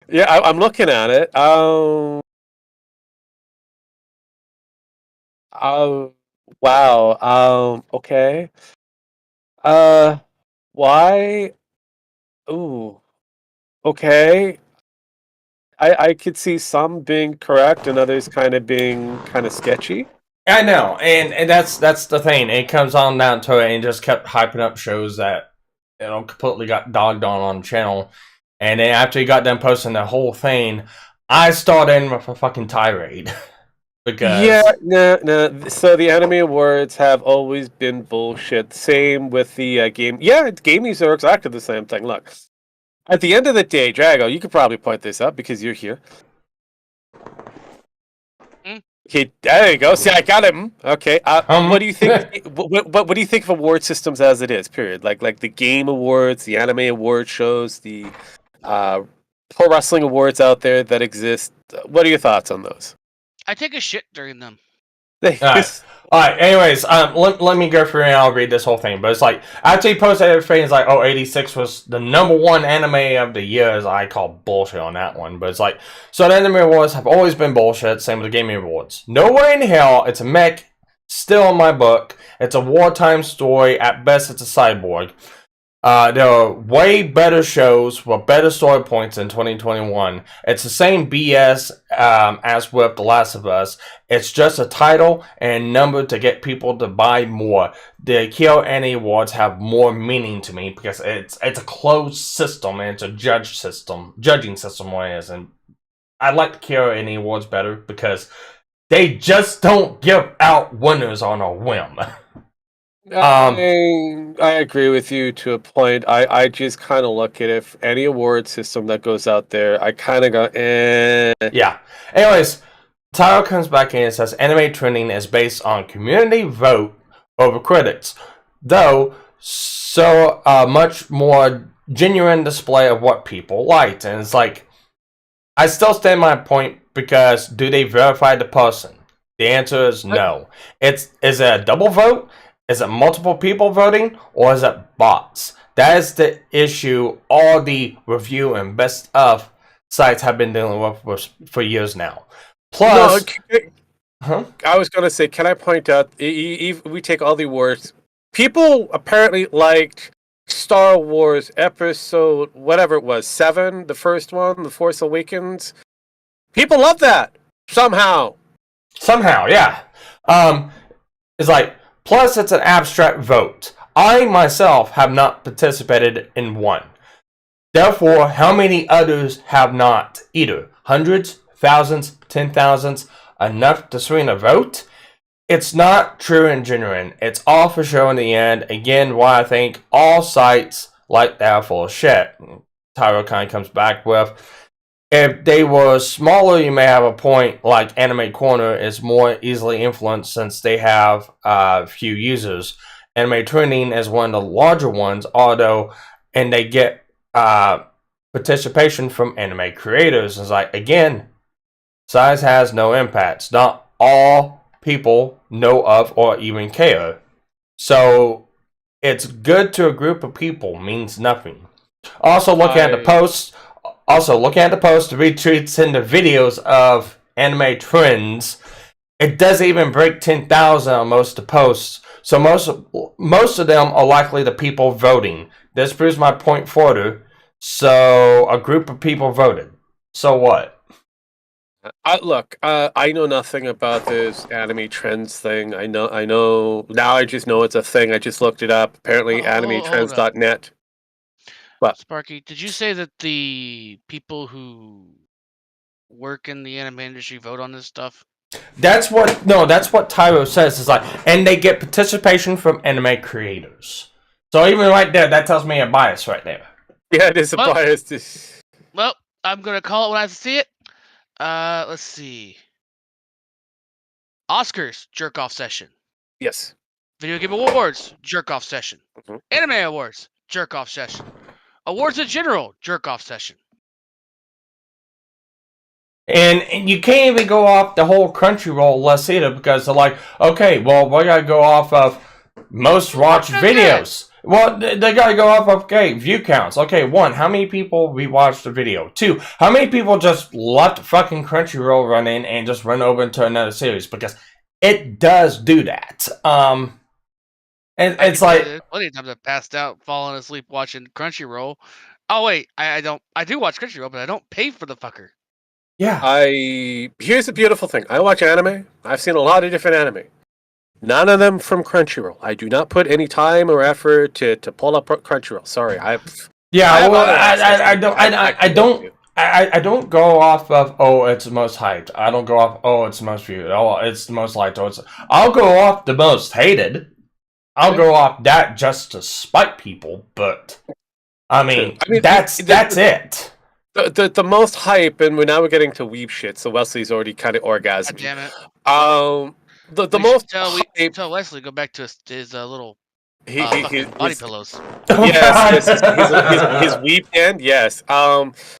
Speaker 2: Yeah, I'm looking at it. Wow. Okay. Why? Ooh. Okay. I could see some being correct and others kind of being kind of sketchy.
Speaker 1: I know, and that's the thing. It comes on down to it, and just kept hyping up shows that completely got dogged on the channel. And then after he got done posting the whole thing, I started in with a fucking tirade. Because
Speaker 2: no. So the Anime Awards have always been bullshit. Same with the game. Yeah, gamies are exactly the same thing. Look, at the end of the day, Drago, you could probably point this up because you're here. Okay, there you go. See, I got him. Okay. What do you think? What do you think of award systems as it is? Period. Like the game awards, the anime award shows, the pro wrestling awards out there that exist. What are your thoughts on those?
Speaker 3: I take a shit during them.
Speaker 1: Alright, anyways, let me go through and I'll read this whole thing. But it's like, after he posted everything, it's like, 86 was the #1 anime of the year, as I call bullshit on that one. But it's like, so the anime awards have always been bullshit, same with the gaming awards. No way in hell, it's a mech, still in my book. It's a wartime story, at best it's a cyborg. There are way better shows with better story points in 2021. It's the same BS as with The Last of Us. It's just a title and number to get people to buy more. The Kyo Annie Awards have more meaning to me because it's a closed system and it's a judging system what it is. And I like the Kyo Annie Awards better because they just don't give out winners on a whim.
Speaker 2: I agree with you to a point. I just kind of look at if any award system that goes out there, I kind of go,
Speaker 1: Yeah. Anyways, Taro comes back in and says anime trending is based on community vote over critics, though so much more genuine display of what people liked. And it's like, I still stand my point because do they verify the person? The answer is no. Is it a double vote? Is it multiple people voting? Or is it bots? That is the issue all the review and best of sites have been dealing with for years now. Plus,
Speaker 2: I was going to say, can I point out, we take all the awards. People apparently liked Star Wars Episode, whatever it was, 7, the first one, The Force Awakens. People love that somehow.
Speaker 1: Somehow, yeah. It's like, plus it's an abstract vote. I myself have not participated in one. Therefore, how many others have not either? Hundreds, thousands, 10,000s, enough to swing a vote? It's not true and genuine. It's all for show in the end. Again, why I think all sites like that are full of shit. Tyro kind of comes back with, if they were smaller, you may have a point. Like Anime Corner is more easily influenced since they have few users. Anime Trending is one of the larger ones, and they get participation from anime creators. It's like, again, size has no impact. Not all people know of or even care. So it's good to a group of people means nothing. Also, looking at the posts, the retweets and the videos of anime trends, it doesn't even break 10,000 on most of the posts. So most of them are likely the people voting. This proves my point further. So a group of people voted. So what?
Speaker 2: Look, I know nothing about this anime trends thing. I know. Now I just know it's a thing. I just looked it up. Apparently, animetrends.net. What?
Speaker 3: Sparky, did you say that the people who work in the anime industry vote on this stuff?
Speaker 1: That's what Tyro says. Is like, and they get participation from anime creators. So even right there, that tells me a bias right there.
Speaker 2: Yeah, it is a bias.
Speaker 3: Well, I'm gonna call it when I see it. Let's see. Oscars jerk off session.
Speaker 2: Yes.
Speaker 3: Video Game Awards jerk off session.
Speaker 2: Mm-hmm.
Speaker 3: Anime Awards jerk off session. Awards in general jerk off session.
Speaker 1: And you can't even go off the whole Crunchyroll list either, because they're like, okay, well, we gotta go off of most watched videos. Well, they gotta go off of, okay, view counts. Okay, 1, how many people rewatched the video? 2, how many people just left fucking Crunchyroll running and just run over into another series? Because it does do that. And it's like,
Speaker 3: plenty of times I passed out, falling asleep watching Crunchyroll. Oh wait, I don't. I do watch Crunchyroll, but I don't pay for the fucker.
Speaker 1: yeah.
Speaker 2: Here's the beautiful thing. I watch anime. I've seen a lot of different anime. None of them from Crunchyroll. I do not put any time or effort to pull up Crunchyroll. Sorry, I
Speaker 1: don't go off of, oh, it's the most hyped. I don't go off, oh, it's the most viewed. Oh, it's the most liked. I'll go off the most hated. I'll go off that just to spite people, but I mean that's it.
Speaker 2: The most hype, and we're getting to weeb shit. So Wesley's already kind of orgasmed.
Speaker 3: Damn it.
Speaker 2: The most
Speaker 3: we tell Wesley go back to his little body pillows.
Speaker 2: Yes, his weeb den. Yes,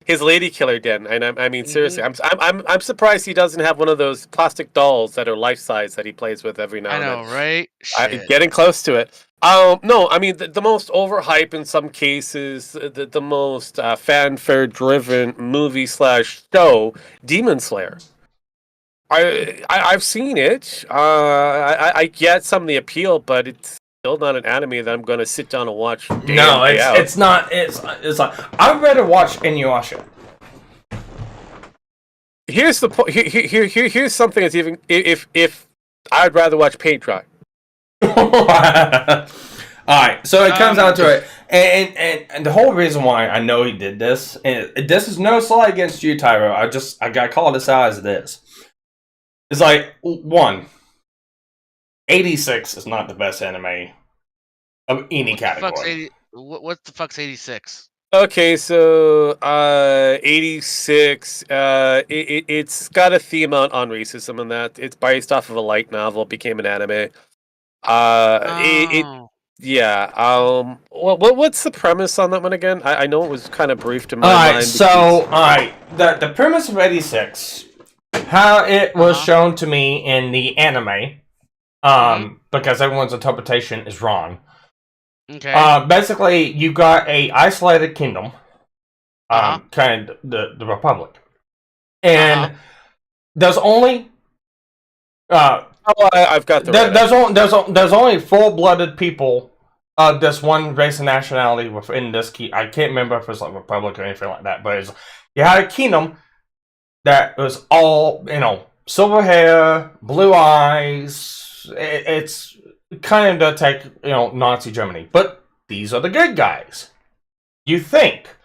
Speaker 2: his lady killer den. And I mean, seriously, I'm surprised he doesn't have one of those plastic dolls that are life size that he plays with every now and then.
Speaker 3: I know, right?
Speaker 2: I'm getting close to it. No, I mean the most overhype in some cases, the most fanfare driven movie / show, Demon Slayer. I've seen it. I get some of the appeal, but it's still not an anime that I'm going to sit down and watch.
Speaker 1: It's not. It's like, I'd rather watch Inuyasha.
Speaker 2: Here's the point. Here's something that's even if I'd rather watch paint dry.
Speaker 1: Alright, so it comes down to it, and the whole reason why I know he did this, and this is no slight against you, Tyro. I gotta call this out as this. It's like, 1, 86 is not the best anime of any category.
Speaker 3: What the fuck's 86?
Speaker 2: Okay, so 86. It's got a theme on racism, and that it's based off of a light novel, became an anime. What's the premise on that one again? I know it was kind of briefed in my mind.
Speaker 1: Alright, the premise of 86 how it was shown to me in the anime, because everyone's interpretation is wrong.
Speaker 3: Okay.
Speaker 1: Basically, you got a isolated kingdom, kind of the Republic, and there's only
Speaker 2: I've got the
Speaker 1: there's only full-blooded people of this one race and nationality within this key. I can't remember if it's like Republic or anything like that, but you had a kingdom that was all, silver hair, blue eyes. It's kind of take, Nazi Germany, but these are the good guys. You think?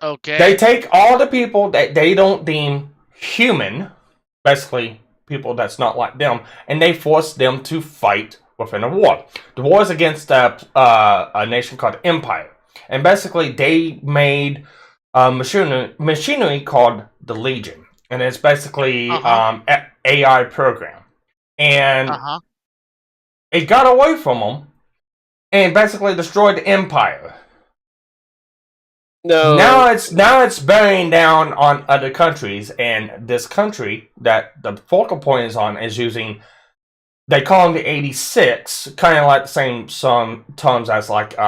Speaker 3: Okay.
Speaker 1: They take all the people that they don't deem human, basically people that's not like them, and they force them to fight within a war. The war is against a nation called Empire, and basically they made machinery called the Legion, and it's basically AI program, and it got away from them, and basically destroyed the Empire.
Speaker 2: No.
Speaker 1: Now it's bearing down on other countries, and this country that the focal point is on is using. They call them the 86, kind of like the same some terms as like the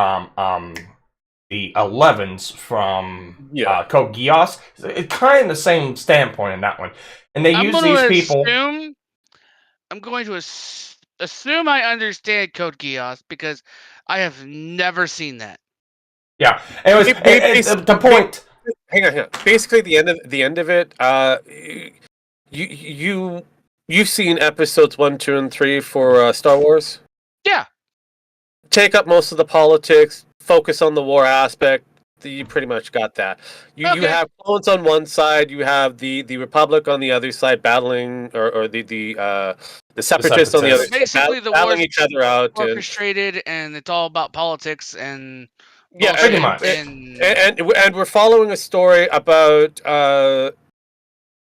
Speaker 1: 11s from Code Geass. It's kind of the same standpoint in that one, and they use these people.
Speaker 3: I'm going to assume I understand Code Geass because I have never seen that.
Speaker 1: Yeah, anyways, the point.
Speaker 2: Hang on. Basically, the end of it. You've seen episodes 1, 2, and 3 for Star Wars.
Speaker 3: Yeah.
Speaker 2: Take up most of the politics. Focus on the war aspect. You pretty much got that. You have clones on one side. You have the Republic on the other side battling, or the separatists on the other side.
Speaker 3: Basically, the
Speaker 2: battling each other out.
Speaker 3: Orchestrated, and it's all about politics and.
Speaker 2: Yeah,
Speaker 1: pretty much.
Speaker 2: And we're following a story about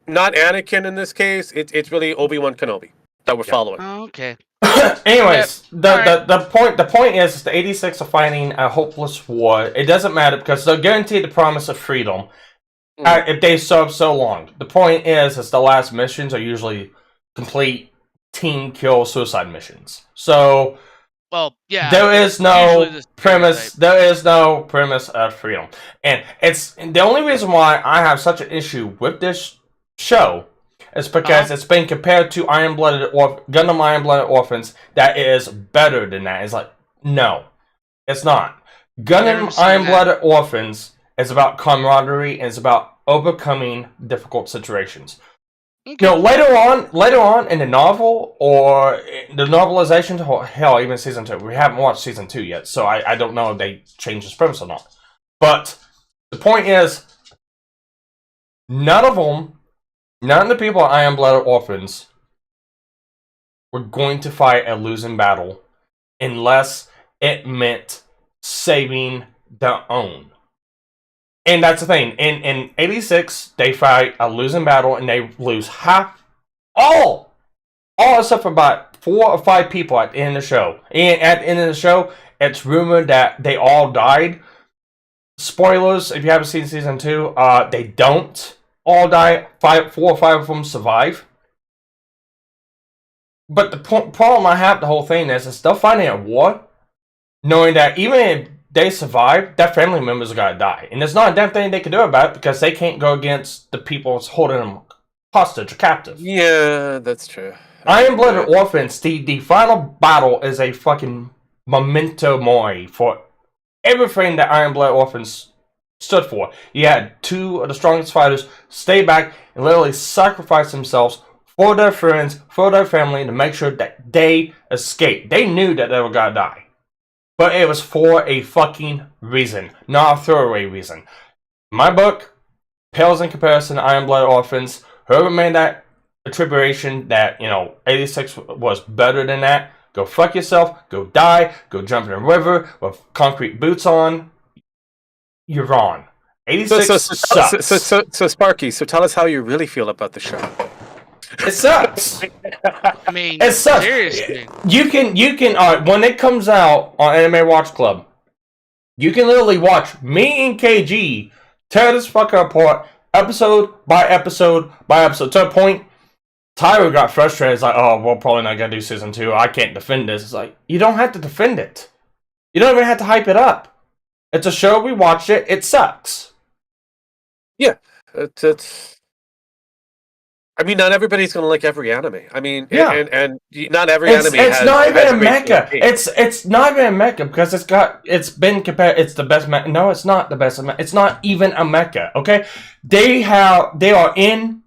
Speaker 2: not Anakin in this case. It's really Obi-Wan Kenobi that we're following.
Speaker 3: Oh, okay.
Speaker 1: Anyways, the point is the 86 are fighting a hopeless war. It doesn't matter because they're guaranteed the promise of freedom if they serve so long. The point is the last missions are usually complete team kill suicide missions. So.
Speaker 3: Well, yeah.
Speaker 1: There is no premise. There is no premise of freedom, and it's the only reason why I have such an issue with this show is because it's been compared to Gundam Iron-Blooded Orphans. That is better than that. It's like no, it's not. Gundam Iron-Blooded Orphans is about camaraderie and it's about overcoming difficult situations. Okay. Later on in the novel or the novelization, hell, even season 2. We haven't watched season 2 yet, so I don't know if they changed this premise or not. But the point is, none of the people at Iron-Blooded Orphans were going to fight a losing battle unless it meant saving their own. And that's the thing. In 86, they fight a losing battle and they lose all except for about 4 or 5 people at the end of the show. And at the end of the show, it's rumored that they all died. Spoilers, if you haven't seen season 2, they don't all die. 4 or 5 of them survive. But the problem I have the whole thing is they're fighting a war, knowing that even if they survive, their family members are gonna die. And there's not a damn thing they can do about it because they can't go against the people holding them hostage or captive.
Speaker 2: Yeah, that's true.
Speaker 1: Iron-Blooded Orphans, the final battle is a fucking memento mori for everything that Iron-Blooded Orphans stood for. You had 2 of the strongest fighters stay back and literally sacrifice themselves for their friends, for their family, to make sure that they escape. They knew that they were gonna die. But it was for a fucking reason, not a throwaway reason. My book pales in comparison to Iron-Blooded Orphans. Whoever made that attribution that, 86 was better than that, go fuck yourself, go die, go jump in a river with concrete boots on. You're wrong. 86 sucks.
Speaker 2: So Sparky, so tell us how you really feel about the show.
Speaker 1: It sucks.
Speaker 3: I mean,
Speaker 1: it sucks.
Speaker 3: Seriously.
Speaker 1: You can when it comes out on Anime Watch Club, you can literally watch me and KG tear this fucker apart episode by episode by episode to a point Tyler got frustrated. It's like, oh, we're probably not gonna do season 2. I can't defend this. It's like, you don't have to defend it. You don't even have to hype it up. It's a show. We watched it. It sucks.
Speaker 2: Yeah, it's. I mean, not everybody's gonna like every anime. I mean,
Speaker 1: Yeah.
Speaker 2: and not every anime
Speaker 1: It's
Speaker 2: has.
Speaker 1: not even
Speaker 2: has
Speaker 1: a
Speaker 2: great
Speaker 1: mecha.
Speaker 2: taste.
Speaker 1: It's not even a mecha because it's been compared. It's the best mecha. No, it's not the best. It's not even a mecha. Okay, they are in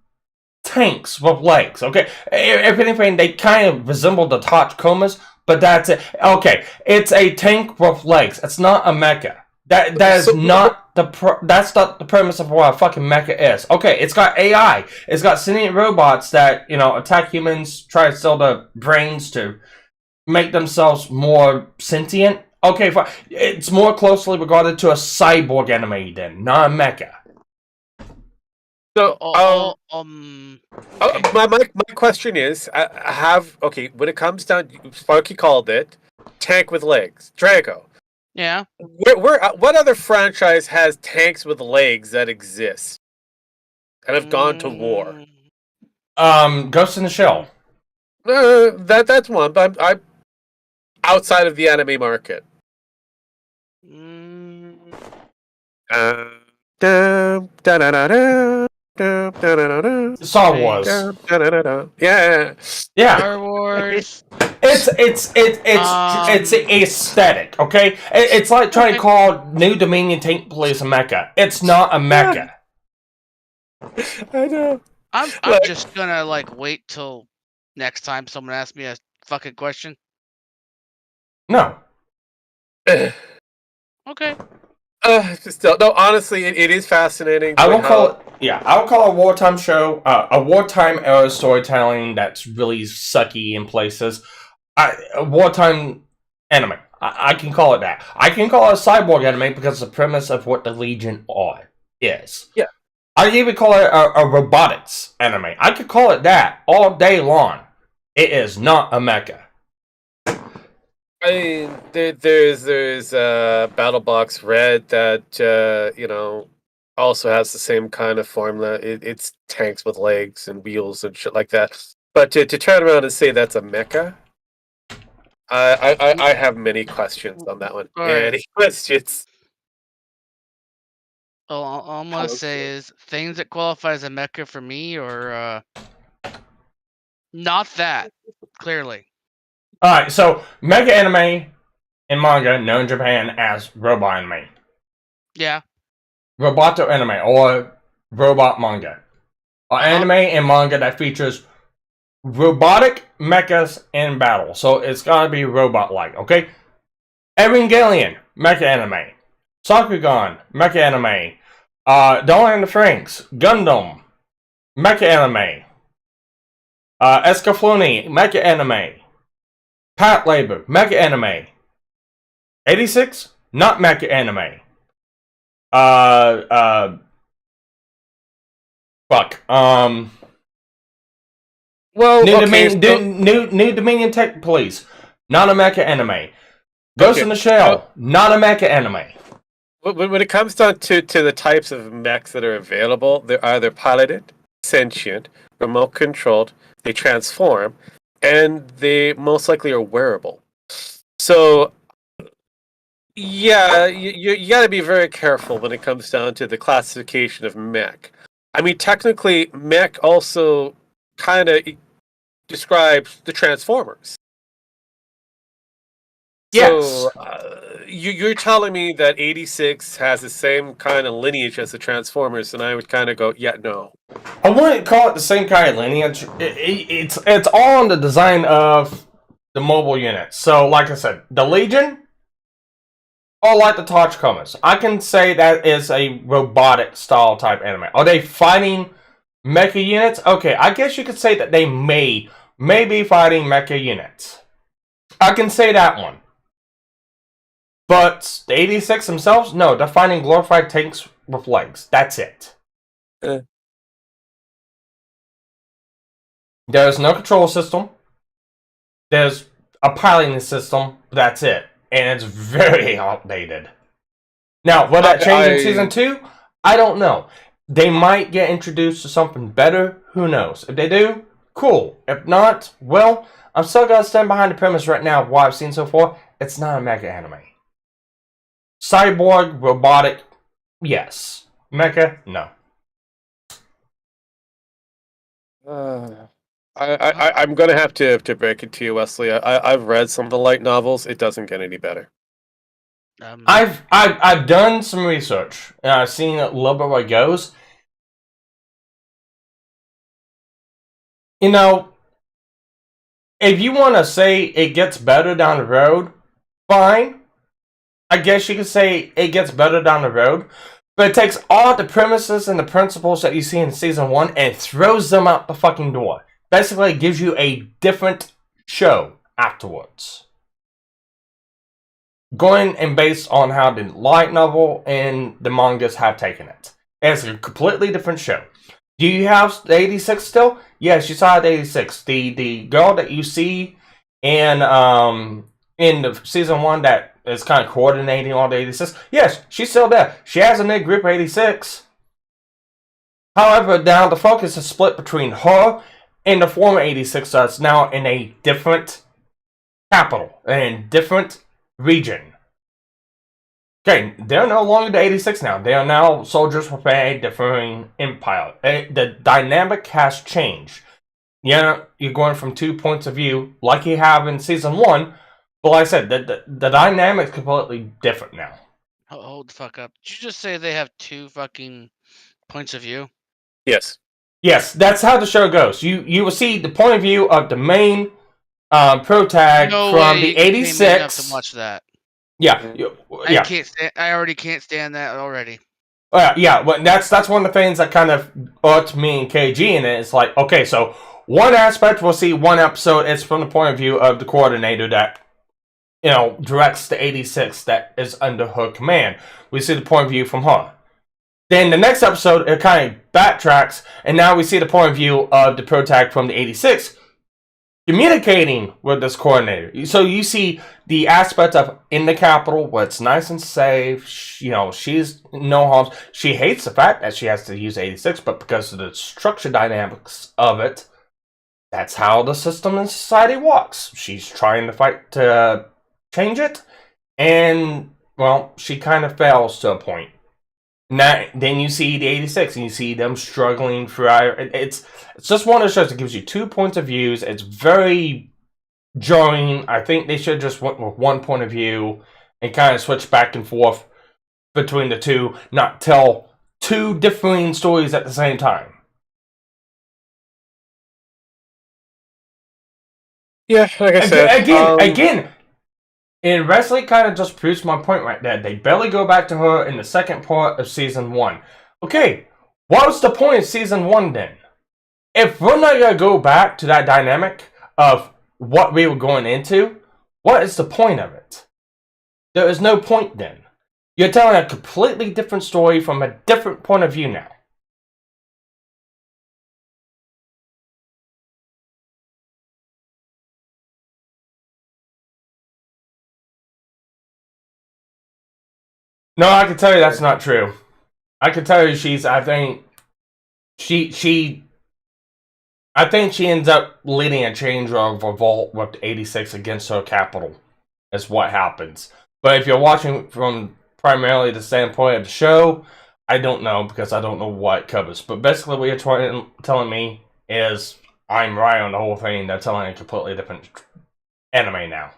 Speaker 1: tanks with legs. Okay, if anything, they kind of resemble the Tachikomas, but that's it. Okay, it's a tank with legs. It's not a mecha. That's not the premise of what a fucking mecha is. Okay, it's got AI. It's got sentient robots that attack humans, try to steal the brains to make themselves more sentient. Okay, fine. It's more closely regarded to a cyborg anime then, not a mecha.
Speaker 2: So,
Speaker 3: Okay.
Speaker 2: my question is, when it comes down, Sparky called it tank with legs, Drago.
Speaker 3: Yeah.
Speaker 2: What other franchise has tanks with legs that exist and have gone to war?
Speaker 1: Ghost in the Shell.
Speaker 2: That's one, but I'm outside of the anime market.
Speaker 1: Star Wars.
Speaker 2: Yeah.
Speaker 3: Star Wars.
Speaker 1: It's aesthetic, okay? It's like trying to call New Dominion Tank Police a mecha. It's not a mecha.
Speaker 2: I know.
Speaker 3: I'm just gonna wait till next time someone asks me a fucking question.
Speaker 1: No.
Speaker 3: Okay.
Speaker 2: Still, no. Honestly, it is fascinating.
Speaker 1: I will call it a wartime show, a wartime era storytelling that's really sucky in places. A wartime anime. I can call it that. I can call it a cyborg anime because the premise of what the Legion is.
Speaker 2: Yeah.
Speaker 1: I can even call it a robotics anime. I could call it that all day long. It is not a mecha.
Speaker 2: I mean, there's BattleBox Red that also has the same kind of formula. It's tanks with legs and wheels and shit like that. But to turn around and say that's a mecha, I have many questions on that one. Many questions.
Speaker 3: Well, all I'm gonna say is things that qualify as a mecha for me, or not that clearly.
Speaker 1: All right, so mecha anime in manga known in Japan as robot anime.
Speaker 3: Yeah.
Speaker 1: Roboto anime or robot manga. Or anime and manga that features robotic mechas in battle. So it's gotta be robot-like, okay? Evangelion, mecha anime. Sakugan, mecha anime. Darling in the Franxx, Gundam, mecha anime. Escaflowne, mecha anime. Pat Labor, mecha anime. 86, not mecha anime.
Speaker 2: Well,
Speaker 1: New Dominion Tech Police, not a mecha anime. Ghost in the Shell, not a mecha anime.
Speaker 2: When it comes down to the types of mechs that are available, they're either piloted, sentient, remote controlled, they transform, and they most likely are wearable. So, yeah, you got to be very careful when it comes down to the classification of mech. I mean, technically, mech also kind of describes the Transformers.
Speaker 1: Yes.
Speaker 2: So, you're telling me that 86 has the same kind of lineage as the Transformers, and I would kind of go, yeah, no.
Speaker 1: I wouldn't call it the same kind of lineage. It's all on the design of the mobile units. So, like I said, the Legion, all like the Tachikomas. I can say that is a robotic style type anime. Are they fighting mecha units? Okay, I guess you could say that they may be fighting mecha units. I can say that one. But the 86 themselves, no, they're fighting glorified tanks with legs. That's it. There's no control system. There's a piloting system. That's it. And it's very outdated. Now, will that change in Season 2? I don't know. They might get introduced to something better. Who knows? If they do, cool. If not, well, I'm still gonna stand behind the premise right now of what I've seen so far. It's not a mecha anime. Cyborg, robotic, yes. Mecha, no.
Speaker 2: I'm gonna have to break it to you, Wesley. I've read some of the light novels. It doesn't get any better.
Speaker 1: I've done some research and I've seen a little bit where it goes. You know, if you want to say it gets better down the road, fine. I guess you could say it gets better down the road. But it takes all the premises and the principles that you see in season 1 and throws them out the fucking door. Basically, it gives you a different show afterwards. Going and based on how the light novel and the mangas have taken it. It's a completely different show. Do you have the 86 still? Yes, you saw the 86. The girl that you see in the season 1 that is kind of coordinating all the 86. Yes, she's still there. She has a new group of 86. However, now the focus is split between her and the former 86 that's now in a different capital, and different region. Okay, they're no longer the 86 now. They are now soldiers with a differing empire. The dynamic has changed. Yeah, you're going from 2 points of view, like you have in season 1. But like I said, the dynamic's completely different now.
Speaker 3: Hold the fuck up. Did you just say they have 2 fucking points of view?
Speaker 2: Yes.
Speaker 1: Yes, that's how the show goes. You will see the point of view of the main protag from the 86.
Speaker 3: To watch that.
Speaker 1: Yeah,
Speaker 3: I can't stand. I already can't stand that already.
Speaker 1: Yeah, but that's one of the things that kind of irked me and KG in it. It's like, okay, so one aspect we'll see one episode. It's from the point of view of the coordinator that directs the 86 that is under her command. We see the point of view from her. Then the next episode, it kind of backtracks, and now we see the point of view of the protag from the 86 communicating with this coordinator. So you see the aspect of in the capital where it's nice and safe. She's no harms. She hates the fact that she has to use 86, but because of the structure dynamics of it, that's how the system and society works. She's trying to fight to change it, and well, she kind of fails to a point. Now, then you see the 86, and you see them struggling throughout. It's just one of those shows that gives you 2 points of views. It's very jarring. I think they should just went with one point of view and kind of switch back and forth between the two, not tell 2 differing stories at the same time.
Speaker 2: Yeah, like I said.
Speaker 1: Again, and wrestling kind of just proves my point right there. They barely go back to her in the second part of season 1. Okay, what was the point of season 1 then? If we're not going to go back to that dynamic of what we were going into, what is the point of it? There is no point then. You're telling a completely different story from a different point of view now. No, I can tell you that's not true. I can tell you I think she ends up leading a change of revolt with 86 against her capital. Is what happens. But if you're watching from primarily the standpoint of the show, I don't know because I don't know what it covers. But basically what you're telling me is I'm right on the whole thing. They're telling a completely different anime now.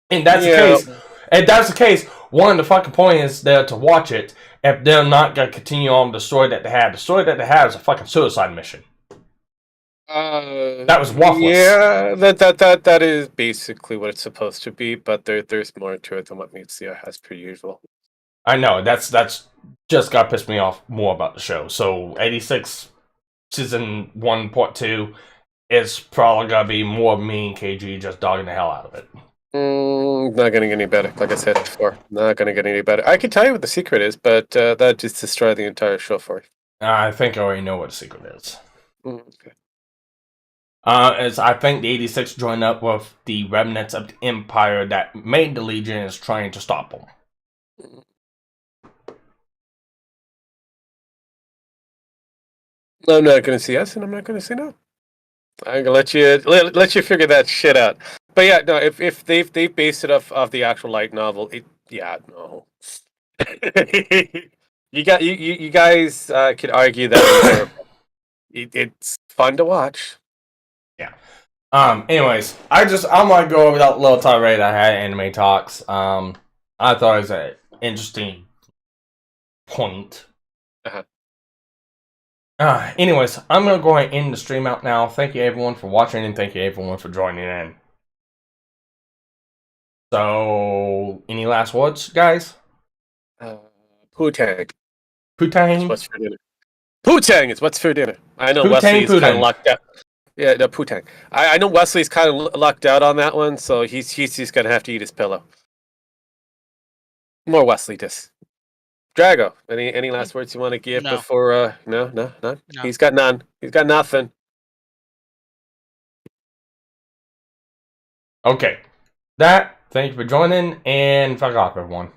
Speaker 1: And that's the case. If that's the case, one of the fucking point is there to watch it if they're not going to continue on the story that they had. The story that they had is a fucking suicide mission. That was worthless.
Speaker 2: Yeah, that is basically what it's supposed to be, but there's more to it than what meets the eye as per usual.
Speaker 1: I know, that's just got pissed me off more about the show. So 86 season 1 part 2 is probably going to be more of me and KG just dogging the hell out of it.
Speaker 2: Not gonna get any better. Like I said before, not gonna get any better. I can tell you what the secret is, but that just destroy the entire show for you.
Speaker 1: I think I already know what the secret is.
Speaker 2: Okay.
Speaker 1: I think the 86 joined up with the remnants of the Empire that made the Legion is trying to stop them.
Speaker 2: I'm not gonna say yes, and I'm not gonna say no. I'm gonna let you figure that shit out. But yeah, no, if they've based it off the actual light novel, no. You guys could argue that more. It's fun to watch.
Speaker 1: Yeah. Anyways, I'm gonna go over that little tirade I had Anime Talks. I thought it was an interesting point.
Speaker 2: Uh-huh.
Speaker 1: Anyways, I'm gonna go ahead and end the stream out now. Thank you everyone for watching, and thank you everyone for joining in. So, any last words, guys?
Speaker 2: Poo-tang.
Speaker 1: Putang?
Speaker 2: What's for dinner? Poo-tang is what's for dinner. I know
Speaker 1: Poo-tang,
Speaker 2: Wesley's kind
Speaker 1: poo-tang.
Speaker 2: of locked out. Yeah, the poo-tang. I know Wesley's kind of lucked out on that one, so he's just gonna have to eat his pillow. More Wesley this. Drago, any last words you want to give
Speaker 3: No.
Speaker 2: before? No, none.
Speaker 3: No.
Speaker 2: He's got none. He's got nothing.
Speaker 1: Okay. Thank you for joining, and fuck off, everyone.